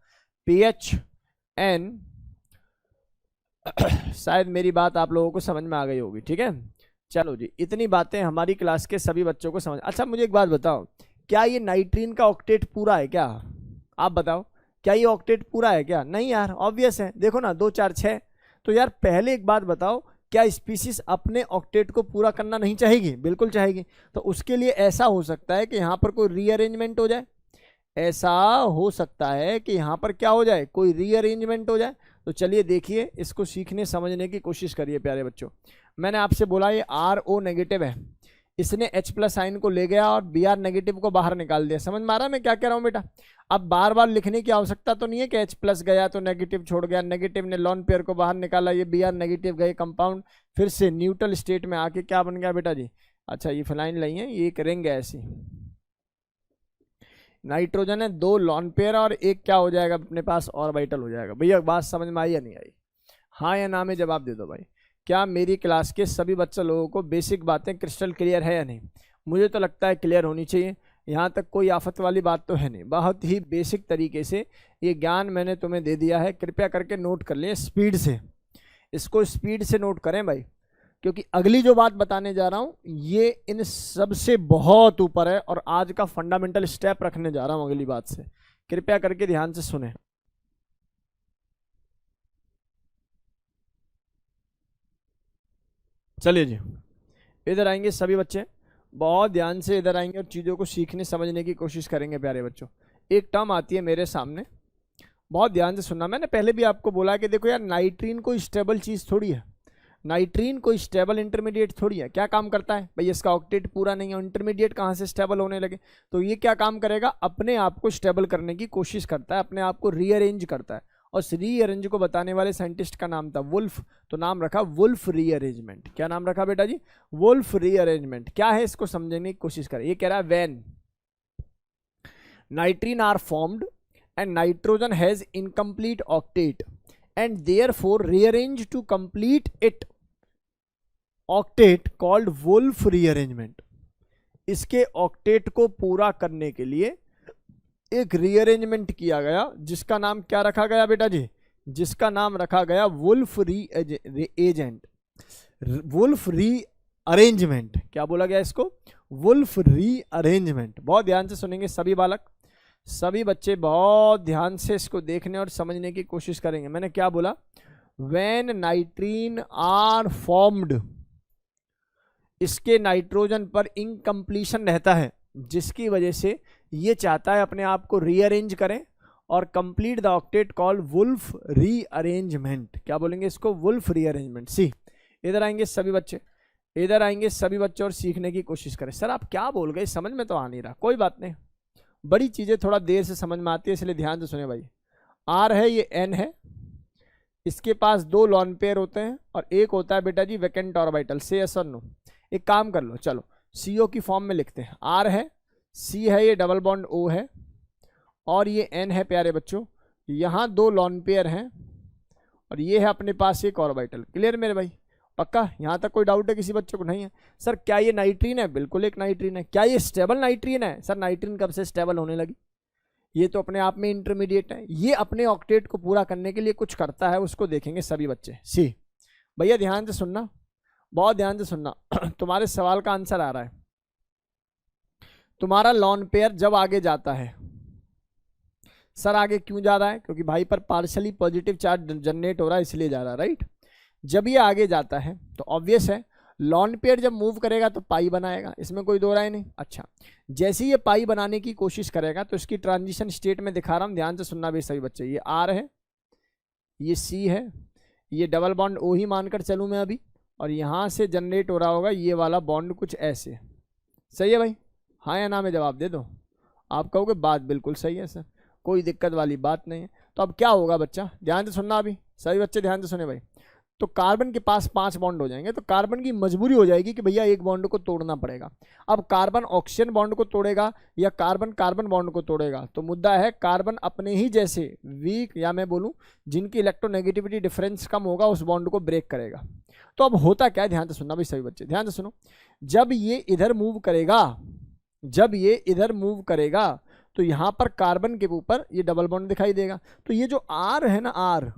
PHN। शायद मेरी बात आप लोगों को समझ में आ गई होगी, ठीक है। चलो जी, इतनी बातें हमारी क्लास के सभी बच्चों को समझ। अच्छा मुझे एक बात बताओ, क्या ये नाइट्रीन का ऑक्टेट पूरा है क्या? आप बताओ, क्या ये ऑक्टेट पूरा है क्या? नहीं यार, ऑब्वियस है, देखो ना 2 4 6। तो यार पहले एक बात बताओ, क्या स्पीसीज अपने ऑक्टेट को पूरा करना नहीं चाहेगी? बिल्कुल चाहेगी। तो उसके लिए ऐसा हो सकता है कि यहाँ पर कोई रीअरेंजमेंट हो जाए, ऐसा हो सकता है कि यहाँ पर क्या हो जाए, कोई रीअरेंजमेंट हो जाए। तो चलिए देखिए, इसको सीखने समझने की कोशिश करिए प्यारे बच्चों। मैंने आपसे बोला ये RO नेगेटिव है, इसने H+ साइन को ले गया और Br नेगेटिव को बाहर निकाल दिया। समझ में आ रहा है मैं क्या कह रहा हूँ बेटा? अब बार बार लिखने की आवश्यकता तो नहीं है कि H+ गया तो नेगेटिव छोड़ गया, नेगेटिव ने लॉन पेयर को बाहर निकाला, ये Br नेगेटिव गए, कंपाउंड फिर से न्यूट्रल स्टेट में आके क्या बन गया बेटा जी? अच्छा ये फिनाइल नहीं है, ये एक रिंग है ऐसी, नाइट्रोजन है, 2 लॉन पेयर और एक क्या हो जाएगा अपने पास, ऑर्बिटल हो जाएगा। भैया बात समझ में आई या नहीं आई? हाँ या ना में जवाब दे दो भाई। क्या मेरी क्लास के सभी बच्चे लोगों को बेसिक बातें क्रिस्टल क्लियर है या नहीं? मुझे तो लगता है क्लियर होनी चाहिए, यहाँ तक कोई आफत वाली बात तो है नहीं। बहुत ही बेसिक तरीके से ये ज्ञान मैंने तुम्हें दे दिया है, कृपया करके नोट कर लें स्पीड से, इसको स्पीड से नोट करें भाई, क्योंकि अगली जो बात बताने जा रहा हूँ ये इन सब से बहुत ऊपर है और आज का फंडामेंटल स्टेप रखने जा रहा हूँ अगली बात से। कृपया करके ध्यान से सुने। चलिए जी, इधर आएंगे सभी बच्चे, बहुत ध्यान से इधर आएंगे और चीज़ों को सीखने समझने की कोशिश करेंगे प्यारे बच्चों। एक टर्म आती है मेरे सामने, बहुत ध्यान से सुनना। मैंने पहले भी आपको बोला कि देखो यार, नाइट्रीन कोई स्टेबल चीज़ थोड़ी है, नाइट्रीन कोई स्टेबल इंटरमीडिएट थोड़ी है। क्या काम करता है भाई, इसका ऑक्टेट पूरा नहीं है, इंटरमीडिएट कहाँ से स्टेबल होने लगे? तो ये क्या काम करेगा, अपने आप को स्टेबल करने की कोशिश करता है, अपने आप को रीअरेंज करता है। और रीअरेंज को बताने वाले साइंटिस्ट का नाम था वुल्फ, तो नाम रखा वुल्फ रीअरेंजमेंट। क्या नाम रखा बेटा जी? Wolf rearrangement. क्या है इसको समझने की कोशिश करें। ये कह रहा है when nitrene are formed and nitrogen has incomplete octet and therefore rearrange to complete it octet called Wolff rearrangement। इसके ऑक्टेट को पूरा करने के लिए एक रीअरेंजमेंट किया गया, जिसका नाम क्या रखा गया बेटा जी? जिसका नाम रखा गया वुल्फ रीएजेंट, वुल्फ रीअरेंजमेंट। क्या बोला गया इसको? Wolf rearrangement. बहुत ध्यान से सुनेंगे सभी बालक, सभी बच्चे बहुत ध्यान से इसको देखने और समझने की कोशिश करेंगे। मैंने क्या बोला? व्हेन नाइट्रीन आर फॉर्म्ड, इसके नाइट्रोजन पर इनकम्प्लीशन रहता है, जिसकी वजह से ये चाहता है अपने आप को रीअरेंज करें और complete the octet called wolf rearrangement. क्या बोलेंगे इसको? Wolf rearrangement. सी, इधर आएंगे सभी बच्चे, इधर आएंगे सभी बच्चे और सीखने की कोशिश करें। सर आप क्या बोल गए, समझ में तो आ नहीं रहा। कोई बात नहीं, बड़ी चीज़ें थोड़ा देर से समझ में आती है, इसलिए ध्यान से सुने भाई। आर है, ये एन है, इसके पास 2 लॉन पेयर होते हैं और एक होता है बेटा जी वैकेंट ऑर्बिटल। से यस और नो? एक काम कर लो, चलो CO की फॉर्म में लिखते हैं। आर है, C है, ये डबल बॉन्ड O है और ये N है प्यारे बच्चों। यहाँ 2 लॉन पेयर हैं और ये है अपने पास एक ऑर्बिटल। क्लियर मेरे भाई? पक्का? यहाँ तक कोई डाउट है किसी बच्चे को? नहीं है। सर क्या ये नाइट्रीन है? बिल्कुल एक नाइट्रीन है। क्या ये स्टेबल नाइट्रीन है? सर नाइट्रीन कब से स्टेबल होने लगी? ये तो अपने आप में इंटरमीडिएट है। ये अपने ऑक्टेट को पूरा करने के लिए कुछ करता है, उसको देखेंगे सभी बच्चे। सी भैया ध्यान से सुनना, बहुत ध्यान से सुनना। तुम्हारे सवाल का आंसर आ रहा है। तुम्हारा लॉन पेयर जब आगे जाता है, सर आगे क्यों जा रहा है? क्योंकि भाई पर पार्शली पॉजिटिव चार्ज जनरेट हो रहा है, इसलिए जा रहा है, राइट। जब ये आगे जाता है तो ऑब्वियस है लॉन पेयर जब मूव करेगा तो पाई बनाएगा, इसमें कोई दो राय नहीं। अच्छा, जैसे ये पाई बनाने की कोशिश करेगा तो इसकी ट्रांजिशन स्टेट में दिखा रहा हूं, ध्यान से सुनना भी सभी बच्चे। ये R है, ये C है, ये डबल बॉन्ड O ही मानकर चलूं मैं अभी, और यहाँ से जनरेट हो रहा होगा ये वाला बॉन्ड कुछ ऐसे। सही है भाई? हाँ या ना में जवाब दे दो। आप कहोगे बात बिल्कुल सही है सर, कोई दिक्कत वाली बात नहीं है। तो अब क्या होगा बच्चा, ध्यान से सुनना अभी सभी बच्चे, ध्यान से सुने भाई। तो कार्बन के पास 5 बॉन्ड हो जाएंगे, तो कार्बन की मजबूरी हो जाएगी कि भैया एक बॉन्ड को तोड़ना पड़ेगा। अब कार्बन ऑक्सीजन बॉन्ड को तोड़ेगा या कार्बन कार्बन बॉन्ड को तोड़ेगा, तो मुद्दा है कार्बन अपने ही जैसे वीक या मैं बोलूं जिनकी इलेक्ट्रोनेगेटिविटी डिफरेंस कम होगा उस बॉन्ड को ब्रेक करेगा। तो अब होता क्या है, ध्यान से सुनना भाई सभी बच्चे, ध्यान से सुनो। जब ये इधर मूव करेगा, जब ये इधर मूव करेगा तो यहां पर कार्बन के ऊपर ये डबल बॉन्ड दिखाई देगा। तो ये जो आर है ना, आर,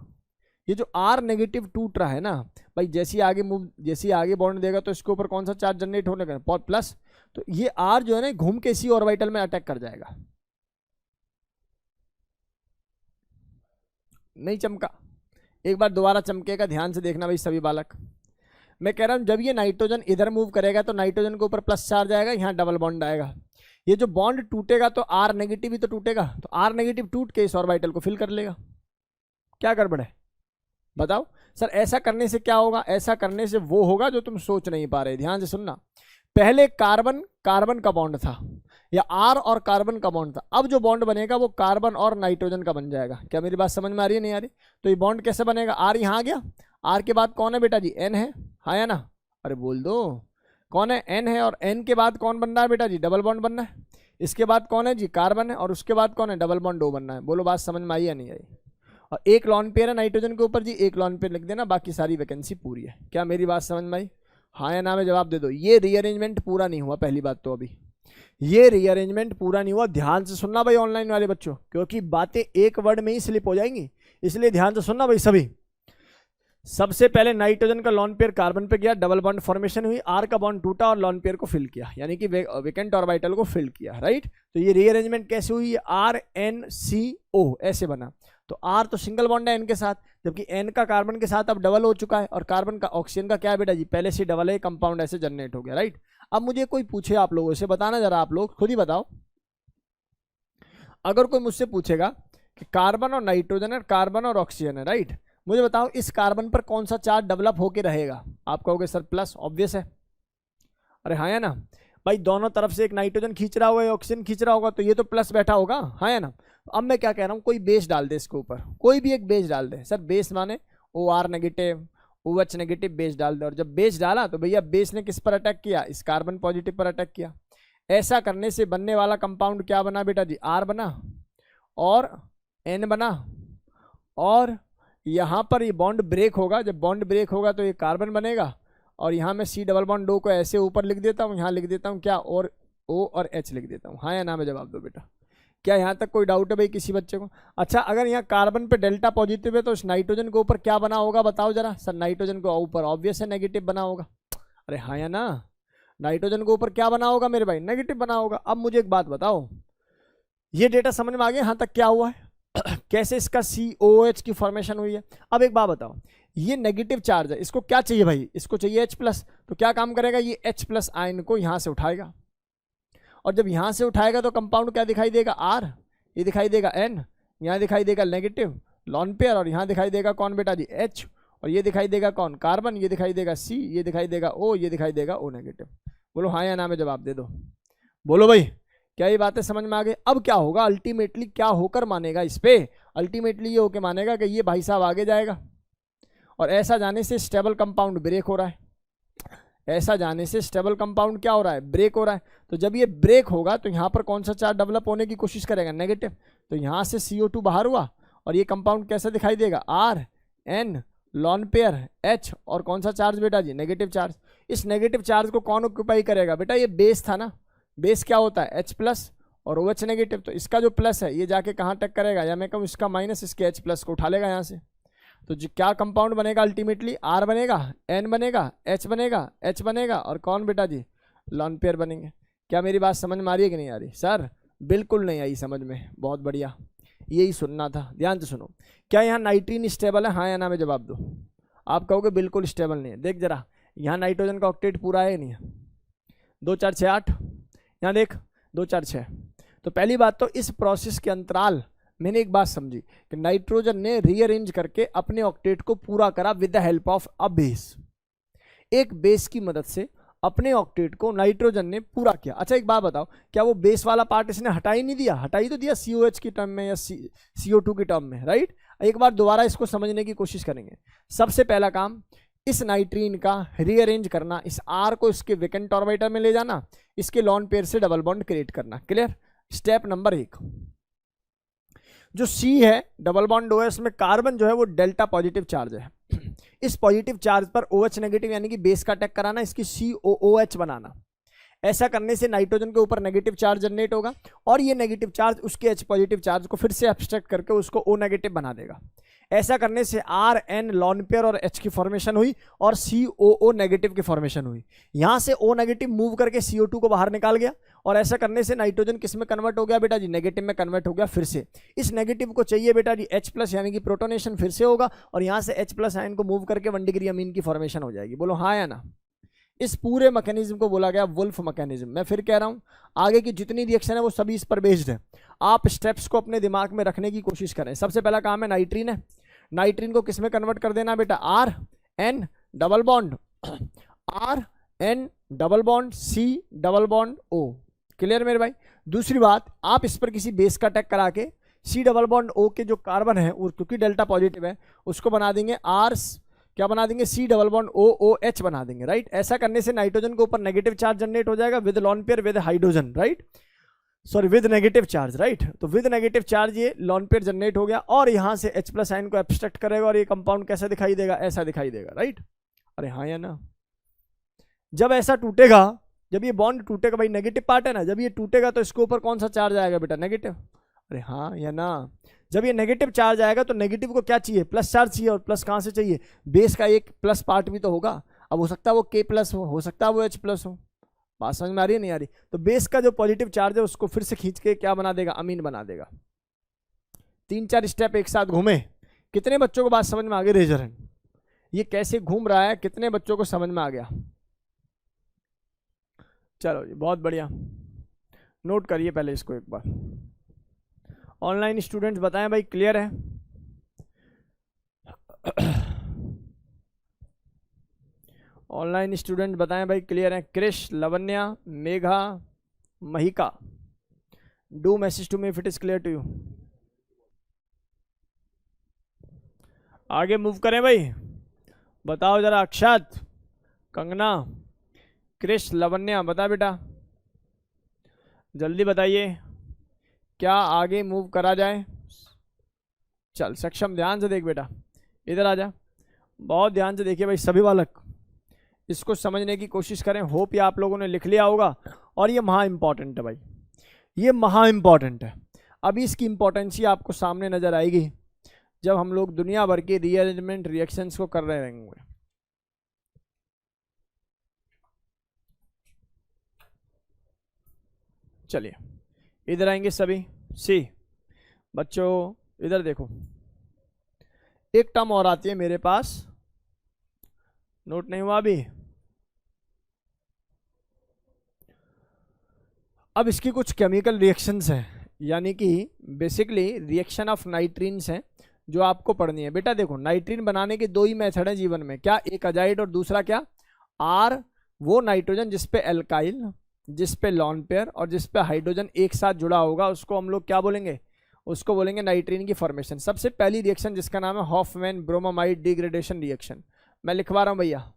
ये जो आर नेगेटिव टूट रहा है ना भाई, जैसे आगे मूव, जैसे आगे बॉन्ड देगा तो इसके ऊपर कौन सा चार्ज जनरेट होने का, प्लस। तो ये आर जो है ना घूम के इसी ऑर्बिटल में अटैक कर जाएगा। नहीं चमका, एक बार दोबारा चमकेगा, ध्यान से देखना भाई सभी बालक। मैं कह रहा हूं जब ये नाइट्रोजन इधर मूव करेगा तो नाइट्रोजन के ऊपर प्लस चार्ज आएगा, यहाँ डबल बॉन्ड आएगा। ये जो बॉन्ड टूटेगा तो आर नेगेटिव ही तो टूटेगा, तो आर नेगेटिव टूट के इस ऑर्बिटल को फिल कर लेगा। क्या गड़बड़ है बताओ सर? ऐसा करने से क्या होगा? ऐसा करने से वो होगा जो तुम सोच नहीं पा रहे। ध्यान से सुनना, पहले कार्बन कार्बन का बॉन्ड था या आर और कार्बन का बॉन्ड था, अब जो बॉन्ड बनेगा वो कार्बन और नाइट्रोजन का बन जाएगा। क्या मेरी बात समझ में आ रही है नहीं आ रही? तो ये बॉन्ड कैसे बनेगा? आर यहाँ आ गया, आर के बाद कौन है बेटा जी? एन है, हाँ या ना? अरे बोल दो कौन है? एन है, और एन के बाद कौन बन रहा है बेटा जी? डबल बॉन्ड बनना है। इसके बाद कौन है जी? कार्बन है, और उसके बाद कौन है? डबल बॉन्ड ओ बनना है। बोलो बात समझ में आई या नहीं आई? और एक लॉन पेयर है नाइट्रोजन के ऊपर जी, एक लॉन पेयर लिख देना, बाकी सारी वैकेंसी पूरी है। क्या मेरी बात समझ में आई? हाँ या ना में जवाब दे दो। ये रीअरेंजमेंट पूरा नहीं हुआ, पहली बात तो अभी ये रीअरेंजमेंट पूरा नहीं हुआ। ध्यान से सुनना भाई ऑनलाइन वाले बच्चों, क्योंकि बातें एक वर्ड में ही स्लिप हो जाएंगी, इसलिए ध्यान से सुनना भाई सभी। सबसे पहले नाइट्रोजन का लॉन पेयर कार्बन पे गया, डबल बॉन्ड फॉर्मेशन हुई, आर का बॉन्ड टूटा और लॉन पेयर को फिल किया, यानी कि वेकेंट ऑर्बिटल को फिल किया, राइट। तो ये रीअरेंजमेंट कैसे हुई? आर एन सी ओ ऐसे बना। तो आर तो सिंगल बॉन्ड है एन के साथ, जबकि एन का कार्बन के साथ अब डबल हो चुका है, और कार्बन का ऑक्सीजन का क्या है बेटा जी? पहले से डबल है, कंपाउंड ऐसे जनरेट हो गया, राइट। अब मुझे कोई पूछे आप लोगों से, बताना जरा, आप लोग खुद ही बताओ। अगर कोई मुझसे पूछेगा कि कार्बन और नाइट्रोजन है, कार्बन और ऑक्सीजन है, राइट, मुझे बताओ इस कार्बन पर कौन सा चार्ज डेवलप होके रहेगा? आप कहोगे सर प्लस, ऑब्वियस है। अरे हाँ या ना भाई, दोनों तरफ से एक नाइट्रोजन खींच रहा होगा, ऑक्सीजन खींच रहा होगा, तो ये तो प्लस बैठा होगा, हाँ या ना। अब मैं क्या कह रहा हूँ, कोई बेस डाल दे इसके ऊपर, कोई भी एक बेस डाल दे। सर बेस माने O R negative, O H negative base डाल दे। और जब बेस डाला तो भैया बेस ने किस पर अटैक किया? इस कार्बन पॉजिटिव पर अटैक किया। ऐसा करने से बनने वाला कंपाउंड क्या बना बेटा जी? आर बना और एन बना, और यहाँ पर ये बॉन्ड ब्रेक होगा। जब बॉन्ड ब्रेक होगा तो ये कार्बन बनेगा, और यहाँ मैं सी डबल बॉन्ड दो को ऐसे ऊपर लिख देता हूँ, यहाँ लिख देता हूँ क्या? और ओ और एच लिख देता हूँ। हाँ या ना में जवाब दो बेटा। क्या यहाँ तक कोई डाउट है भाई किसी बच्चे को? अच्छा, अगर यहाँ कार्बन पे डेल्टा पॉजिटिव है तो इस नाइट्रोजन के ऊपर क्या बना होगा बताओ जरा? सर नाइट्रोजन के ऊपर ऑब्वियस है नेगेटिव बना होगा। अरे हाँ या ना, नाइट्रोजन के ऊपर क्या बना होगा मेरे भाई? नेगेटिव बना होगा। अब मुझे एक बात बताओ, ये डेटा समझ में आ गया यहाँ तक क्या हुआ है? कैसे इसका COOH की फॉर्मेशन हुई है? अब एक बात बताओ, ये नेगेटिव चार्ज है, इसको क्या चाहिए भाई? इसको चाहिए H+। तो क्या काम करेगा? ये H+ आयन को यहाँ से उठाएगा, और जब यहाँ से उठाएगा तो कंपाउंड क्या दिखाई देगा? R, ये दिखाई देगा N, यहाँ दिखाई देगा नेगेटिव लॉन पेयर, और यहाँ दिखाई देगा कौन बेटा जी? H, और ये दिखाई देगा कौन? कार्बन, ये दिखाई देगा C, ये दिखाई देगा O, ये दिखाई देगा O नेगेटिव। बोलो हाँ या ना में जवाब दे दो। बोलो भाई, क्या ये बातें समझ में आ गई? अब क्या होगा अल्टीमेटली, क्या होकर मानेगा इस पे? अल्टीमेटली ये होकर मानेगा कि ये भाई साहब आगे जाएगा, और ऐसा जाने से स्टेबल कंपाउंड ब्रेक हो रहा है। ऐसा जाने से स्टेबल कंपाउंड क्या हो रहा है? ब्रेक हो रहा है। तो जब ये ब्रेक होगा तो यहाँ पर कौन सा चार्ज डेवलप होने की कोशिश करेगा? नेगेटिव। तो यहाँ से CO2 बाहर हुआ, और ये कंपाउंड कैसा दिखाई देगा? R, N, lone pair H, और कौन सा चार्ज बेटा जी? Negative charge. इस नेगेटिव चार्ज को कौन ऑक्यूपाई करेगा बेटा? ये बेस था ना, बेस क्या होता है? H+ और OH नेगेटिव। तो इसका जो प्लस है ये जाके कहाँ टक करेगा, या मैं कहूँ इसका माइनस इसके H+ को उठा लेगा यहाँ से। तो जो क्या कंपाउंड बनेगा अल्टीमेटली? R बनेगा, N बनेगा, H बनेगा, H बनेगा, और कौन बेटा जी? लॉन पेयर बनेंगे। क्या मेरी बात समझ में आ रही है कि नहीं आ रही? सर बिल्कुल नहीं आई समझ में, बहुत बढ़िया, यही सुनना था। ध्यान से सुनो, क्या यहाँ नाइट्रीन स्टेबल है? हाँ या ना में जवाब दो। आप कहोगे बिल्कुल स्टेबल नहीं है। देख जरा, यहाँ नाइट्रोजन का ऑक्टेट पूरा है नहीं है? 2 4 6 8, यहाँ देख 2 4 6। तो पहली बात तो इस प्रोसेस के अंतराल मैंने एक बात समझी कि नाइट्रोजन ने रीअरेंज करके अपने ऑक्टेट को पूरा करा with the help of a base. एक बेस की मदद से अपने ऑक्टेट को नाइट्रोजन ने पूरा किया। अच्छा एक बात बताओ, क्या वो बेस वाला पार्ट इसने हटा ही नहीं दिया? हटा ही तो दिया COH की टर्म में या CO2 की टर्म में, राइट। एक बार दोबारा इसको समझने की कोशिश करेंगे। सबसे पहला काम इस नाइट्रीन का रीअरेंज करना, इस R को इसके वेकेंट ऑर्बिटल में ले जाना, इसके लॉन पेयर से डबल बॉन्ड क्रिएट करना। क्लियर? Step number 1। जो C है डबल बॉन्ड OH में कार्बन जो है वो डेल्टा पॉजिटिव चार्ज है। इस पॉजिटिव चार्ज पर OH नेगेटिव यानी कि बेस का अटैक कराना, इसकी COOH बनाना। ऐसा करने से नाइट्रोजन के ऊपर नेगेटिव चार्ज जनरेट होगा और ये नेगेटिव चार्ज उसके H पॉजिटिव चार्ज को फिर से एब्स्ट्रैक्ट करके उसको O नेगेटिव बना देगा। ऐसा करने से RN लॉन पेयर और H की फॉर्मेशन हुई और COO नेगेटिव की फॉर्मेशन हुई। यहाँ से O नेगेटिव मूव करके CO2 को बाहर निकाल गया और ऐसा करने से नाइट्रोजन किस में कन्वर्ट हो गया बेटा जी? नेगेटिव में कन्वर्ट हो गया फिर से। इस नेगेटिव को चाहिए बेटा जी H+ यानी कि प्रोटोनेशन फिर से होगा और यहाँ से H+ आयन को मूव करके 1 डिग्री अमीन की फॉर्मेशन हो जाएगी। बोलो हाँ या ना? इस पूरे मैकेनिज्म को बोला गया वुल्फ मैकेनिज्म। मैं फिर कह रहा हूं आगे की जितनी रिएक्शन है वो सभी इस पर बेस्ड है। आप स्टेप्स को अपने दिमाग में रखने की कोशिश करें। सबसे पहला काम है नाइट्रीन है, नाइट्रीन को किस में कन्वर्ट कर देना बेटा? RN double bond RN double bond C double bond O। Clear मेरे भाई? दूसरी बात, आप इस पर किसी बेस का अटैक करा के C डबल बॉन्ड O के जो कार्बन है और क्योंकि डेल्टा पॉजिटिव है उसको बना देंगे क्या बना देंगे? C डबल बॉन्ड OOH बना देंगे। राइट? ऐसा करने से नाइट्रोजन के ऊपर नेगेटिव चार्ज जनरेट हो जाएगा with lone pair with hydrogen. Right? Sorry, with negative charge. Right? तो विद नेगेटिव चार्ज ये लॉन पेयर जनरेट हो गया और यहाँ से H+ आयन को एब्स्ट्रैक्ट करेगा और ये कंपाउंड कैसा दिखाई देगा? ऐसा दिखाई देगा। राइट? अरे हाँ या ना? जब ऐसा टूटेगा, जब ये बॉन्ड टूटेगा, भाई नेगेटिव पार्ट है ना, जब ये टूटेगा तो इसके ऊपर कौन सा चार्ज आएगा बेटा? नेगेटिव। अरे हाँ या ना? जब ये नेगेटिव चार्ज आएगा तो नेगेटिव को क्या चाहिए? प्लस चार्ज चाहिए। और प्लस कहाँ से चाहिए? बेस का एक प्लस पार्ट भी तो होगा। अब हो सकता है वो K+ हो सकता है वो H+ हो। बात समझ में आ रही है नहीं आ रही? तो बेस का जो पॉजिटिव चार्ज है उसको फिर से खींच के क्या बना देगा? अमीन बना देगा। 3-4 स्टेप एक साथ घूमे। कितने बच्चों को बात समझ में आ गई? Razor hand. ये कैसे घूम रहा है, कितने बच्चों को समझ में आ गया? चलो जी, बहुत बढ़िया। नोट करिए पहले इसको एक बार। ऑनलाइन स्टूडेंट्स बताएं भाई, क्लियर है? ऑनलाइन स्टूडेंट बताएं भाई, क्लियर है? Krish, Lavanya, Megha, Mahika, do message to me if it is clear to you. आगे मूव करें भाई, बताओ जरा। अक्षत, कंगना, क्रिश, लवन्या, बता बेटा, जल्दी बताइए, क्या आगे मूव करा जाए? चल सक्षम, ध्यान से देख बेटा, इधर आ जा, बहुत ध्यान से देखिए भाई सभी बालक, इसको समझने की कोशिश करें। होप ये आप लोगों ने लिख लिया होगा और ये महा इंपॉर्टेंट है भाई, ये महा इंपॉर्टेंट है। अभी इसकी इंपॉर्टेंस ही आपको सामने नजर आएगी जब हम लोग दुनिया भर के रीअरेंजमेंट रिएक्शंस को कर रहे होंगे। चलिए इधर आएंगे सभी। सी बच्चों इधर देखो, एक टर्म और आती है मेरे पास, नोट नहीं हुआ अभी? अब इसकी कुछ केमिकल रिएक्शंस हैं, यानी कि बेसिकली रिएक्शन ऑफ नाइट्रीन्स हैं जो आपको पढ़नी है। बेटा देखो, नाइट्रीन बनाने के दो ही मेथड है जीवन में, क्या? एक अजाइड और दूसरा क्या? आर। वो नाइट्रोजन जिस पे एल्काइल, जिस पे लॉन पेयर और जिस पे हाइड्रोजन एक साथ जुड़ा होगा उसको हम लोग क्या बोलेंगे? उसको बोलेंगे नाइट्रीन की फॉर्मेशन। सबसे पहली रिएक्शन जिसका नाम है हॉफमैन ब्रोमामाइड डिग्रेडेशन रिएक्शन, मैं लिखवा रहा हूं भैया,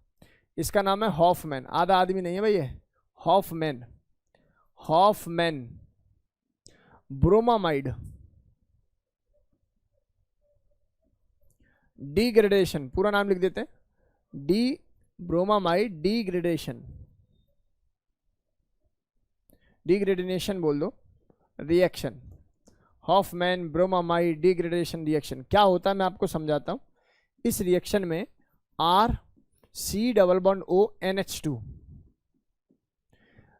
इसका नाम है हॉफमैन, आधा आदमी नहीं है भैया, हॉफमैन, हॉफमैन ब्रोमामाइड डिग्रेडेशन, पूरा नाम लिख देते हैं, डी ब्रोमामाइड डिग्रेडेशन, डिग्रेडेशन बोल दो, reaction, Hofmann bromamide degradation reaction. क्या होता है मैं आपको समझाता हूं। इस रिएक्शन में R C double bond O NH2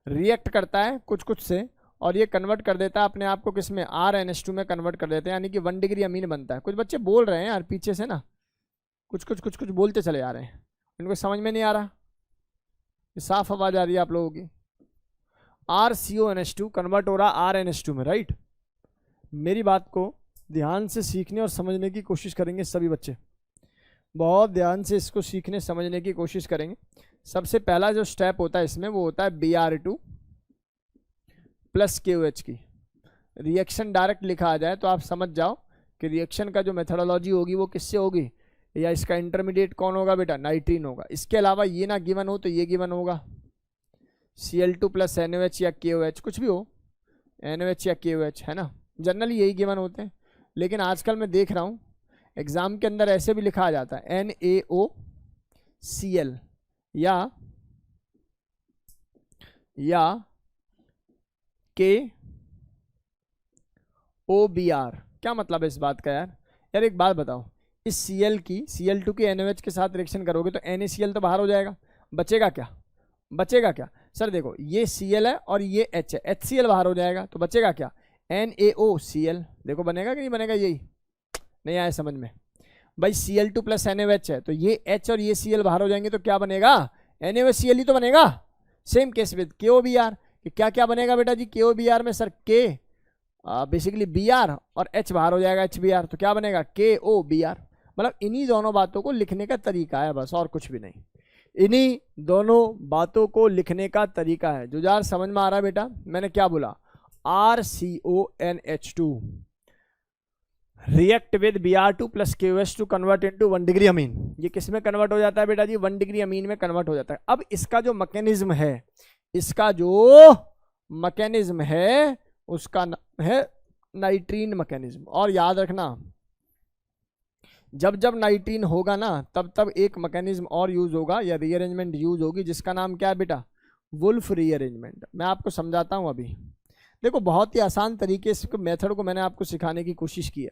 react करता है कुछ कुछ से और ये कन्वर्ट कर देता है अपने आप को किस में? RNH2 में कन्वर्ट कर देते हैं, यानी कि 1 डिग्री अमीन बनता है। कुछ बच्चे बोल रहे हैं यार पीछे से ना, कुछ बोलते चले आ रहे हैं, इनको समझ में नहीं आ रहा, साफ आवाज आ रही है आप लोगों की। RCONH2 कन्वर्ट हो रहा RNH2 में, राइट? मेरी बात को ध्यान से सीखने और समझने की कोशिश करेंगे सभी बच्चे, बहुत ध्यान से इसको सीखने समझने की कोशिश करेंगे। सबसे पहला जो स्टेप होता है इसमें वो होता है Br2 प्लस KOH की रिएक्शन। डायरेक्ट लिखा आ जाए तो आप समझ जाओ कि रिएक्शन का जो मेथोडोलॉजी होगी वो किससे होगी, या इसका इंटरमीडिएट कौन होगा बेटा, नाइट्रीन होगा। इसके अलावा ये ना गिवन हो तो ये गिवन होगा, Cl2 प्लस NaOH या KOH, कुछ भी हो, NaOH या KOH, है ना, जनरली यही गिवन होते हैं। लेकिन आजकल मैं देख रहा हूँ एग्जाम के अंदर ऐसे भी लिखा जाता है NaOCl या KOBr। क्या मतलब है इस बात का यार? यार एक बात बताओ, इस Cl की Cl2 की NaOH के साथ रिएक्शन करोगे तो NaCl तो बाहर हो जाएगा, बचेगा क्या, बचेगा क्या? सर देखो ये Cl है और ये H है, HCl बाहर हो जाएगा तो बचेगा क्या, NaOCl। देखो बनेगा कि नहीं बनेगा, यही नहीं आया समझ में भाई। Cl2 प्लस NaOH है तो ये H और ये Cl बाहर हो जाएंगे तो क्या बनेगा, NaOCl ही तो बनेगा। सेम केस विद KOBr, कि क्या क्या बनेगा बेटा जी KOBr में, सर K बेसिकली Br और H बाहर हो जाएगा HBr, तो क्या बनेगा KOBr। मतलब इन्हीं दोनों बातों को लिखने का तरीका है बस, और कुछ भी नहीं, इन्हीं दोनों बातों को लिखने का तरीका है। जो यार समझ में आ रहा है बेटा, मैंने क्या बोला, RCONH2 react with Br2 plus KOH to convert into 1 degree amine. ये किस में कन्वर्ट हो जाता है बेटा जी, 1 डिग्री अमीन में कन्वर्ट हो जाता है। अब इसका जो मैकेनिज्म है, इसका जो मैकेनिज्म है उसका नाम है नाइट्रीन मैकेनिज्म। और याद रखना, जब जब नाइट्रीन होगा ना तब तब एक मैकेनिज्म और यूज होगा या रीअरेंजमेंट यूज होगी, जिसका नाम क्या है बेटा, वुल्फ रीअरेंजमेंट। मैं आपको समझाता हूं अभी। देखो बहुत ही आसान तरीके से मेथड को मैंने आपको सिखाने की कोशिश की है।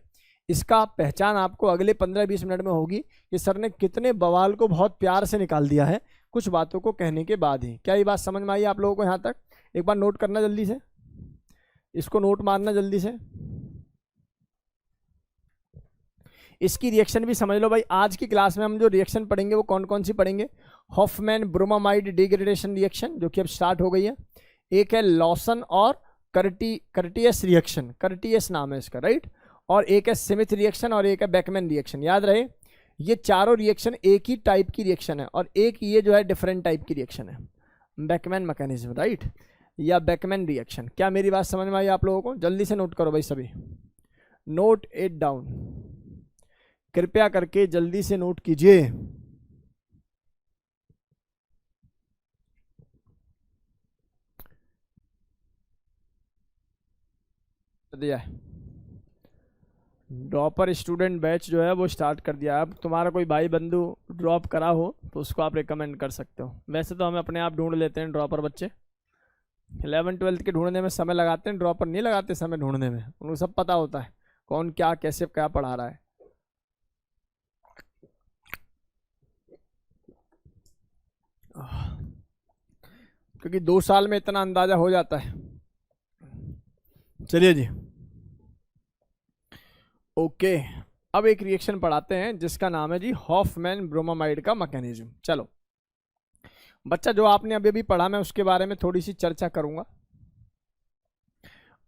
इसका पहचान आपको अगले 15-20 मिनट में होगी कि सर ने कितने बवाल को बहुत प्यार से निकाल दिया है कुछ बातों को कहने के बाद ही। क्या ये बात समझ में आई आप लोगों को यहाँ तक? एक बार नोट करना जल्दी से, इसको नोट मारना जल्दी से। इसकी रिएक्शन भी समझ लो भाई। आज की क्लास में हम जो रिएक्शन पढ़ेंगे वो कौन कौन सी पढ़ेंगे, हॉफमैन ब्रोमामाइड डिग्रेडेशन रिएक्शन जो कि अब स्टार्ट हो गई है, एक है लॉसन और कर्टियस रिएक्शन, कर्टियस नाम है इसका, राइट, और एक है स्मिथ रिएक्शन और एक है बेकमैन रिएक्शन। याद रहे ये चारों रिएक्शन एक ही टाइप की रिएक्शन है और एक ये जो है डिफरेंट टाइप की रिएक्शन है, बेकमैन मैकेनिज्म, राइट, या बेकमैन रिएक्शन। क्या मेरी बात समझ में आई आप लोगों को? जल्दी से नोट करो भाई, सभी नोट इट डाउन, कृपया करके जल्दी से नोट कीजिए। दिया है ड्रॉपर स्टूडेंट बैच जो है वो स्टार्ट कर दिया है। अब तुम्हारा कोई भाई बंधु ड्रॉप करा हो तो उसको आप रिकमेंड कर सकते हो। वैसे तो हम अपने आप ढूंढ लेते हैं ड्रॉपर बच्चे, 11th-12th के ढूंढने में समय लगाते हैं, ड्रॉपर नहीं लगाते समय ढूंढने में। उनको सब पता होता है कौन क्या कैसे क्या पढ़ा रहा है। क्योंकि 2 साल में इतना अंदाजा हो जाता है। चलिए जी, ओके, अब एक रिएक्शन पढ़ाते हैं जिसका नाम है जी हॉफमैन ब्रोमामाइड का मैकेनिज्म। चलो बच्चा, जो आपने अभी अभी पढ़ा मैं उसके बारे में थोड़ी सी चर्चा करूंगा।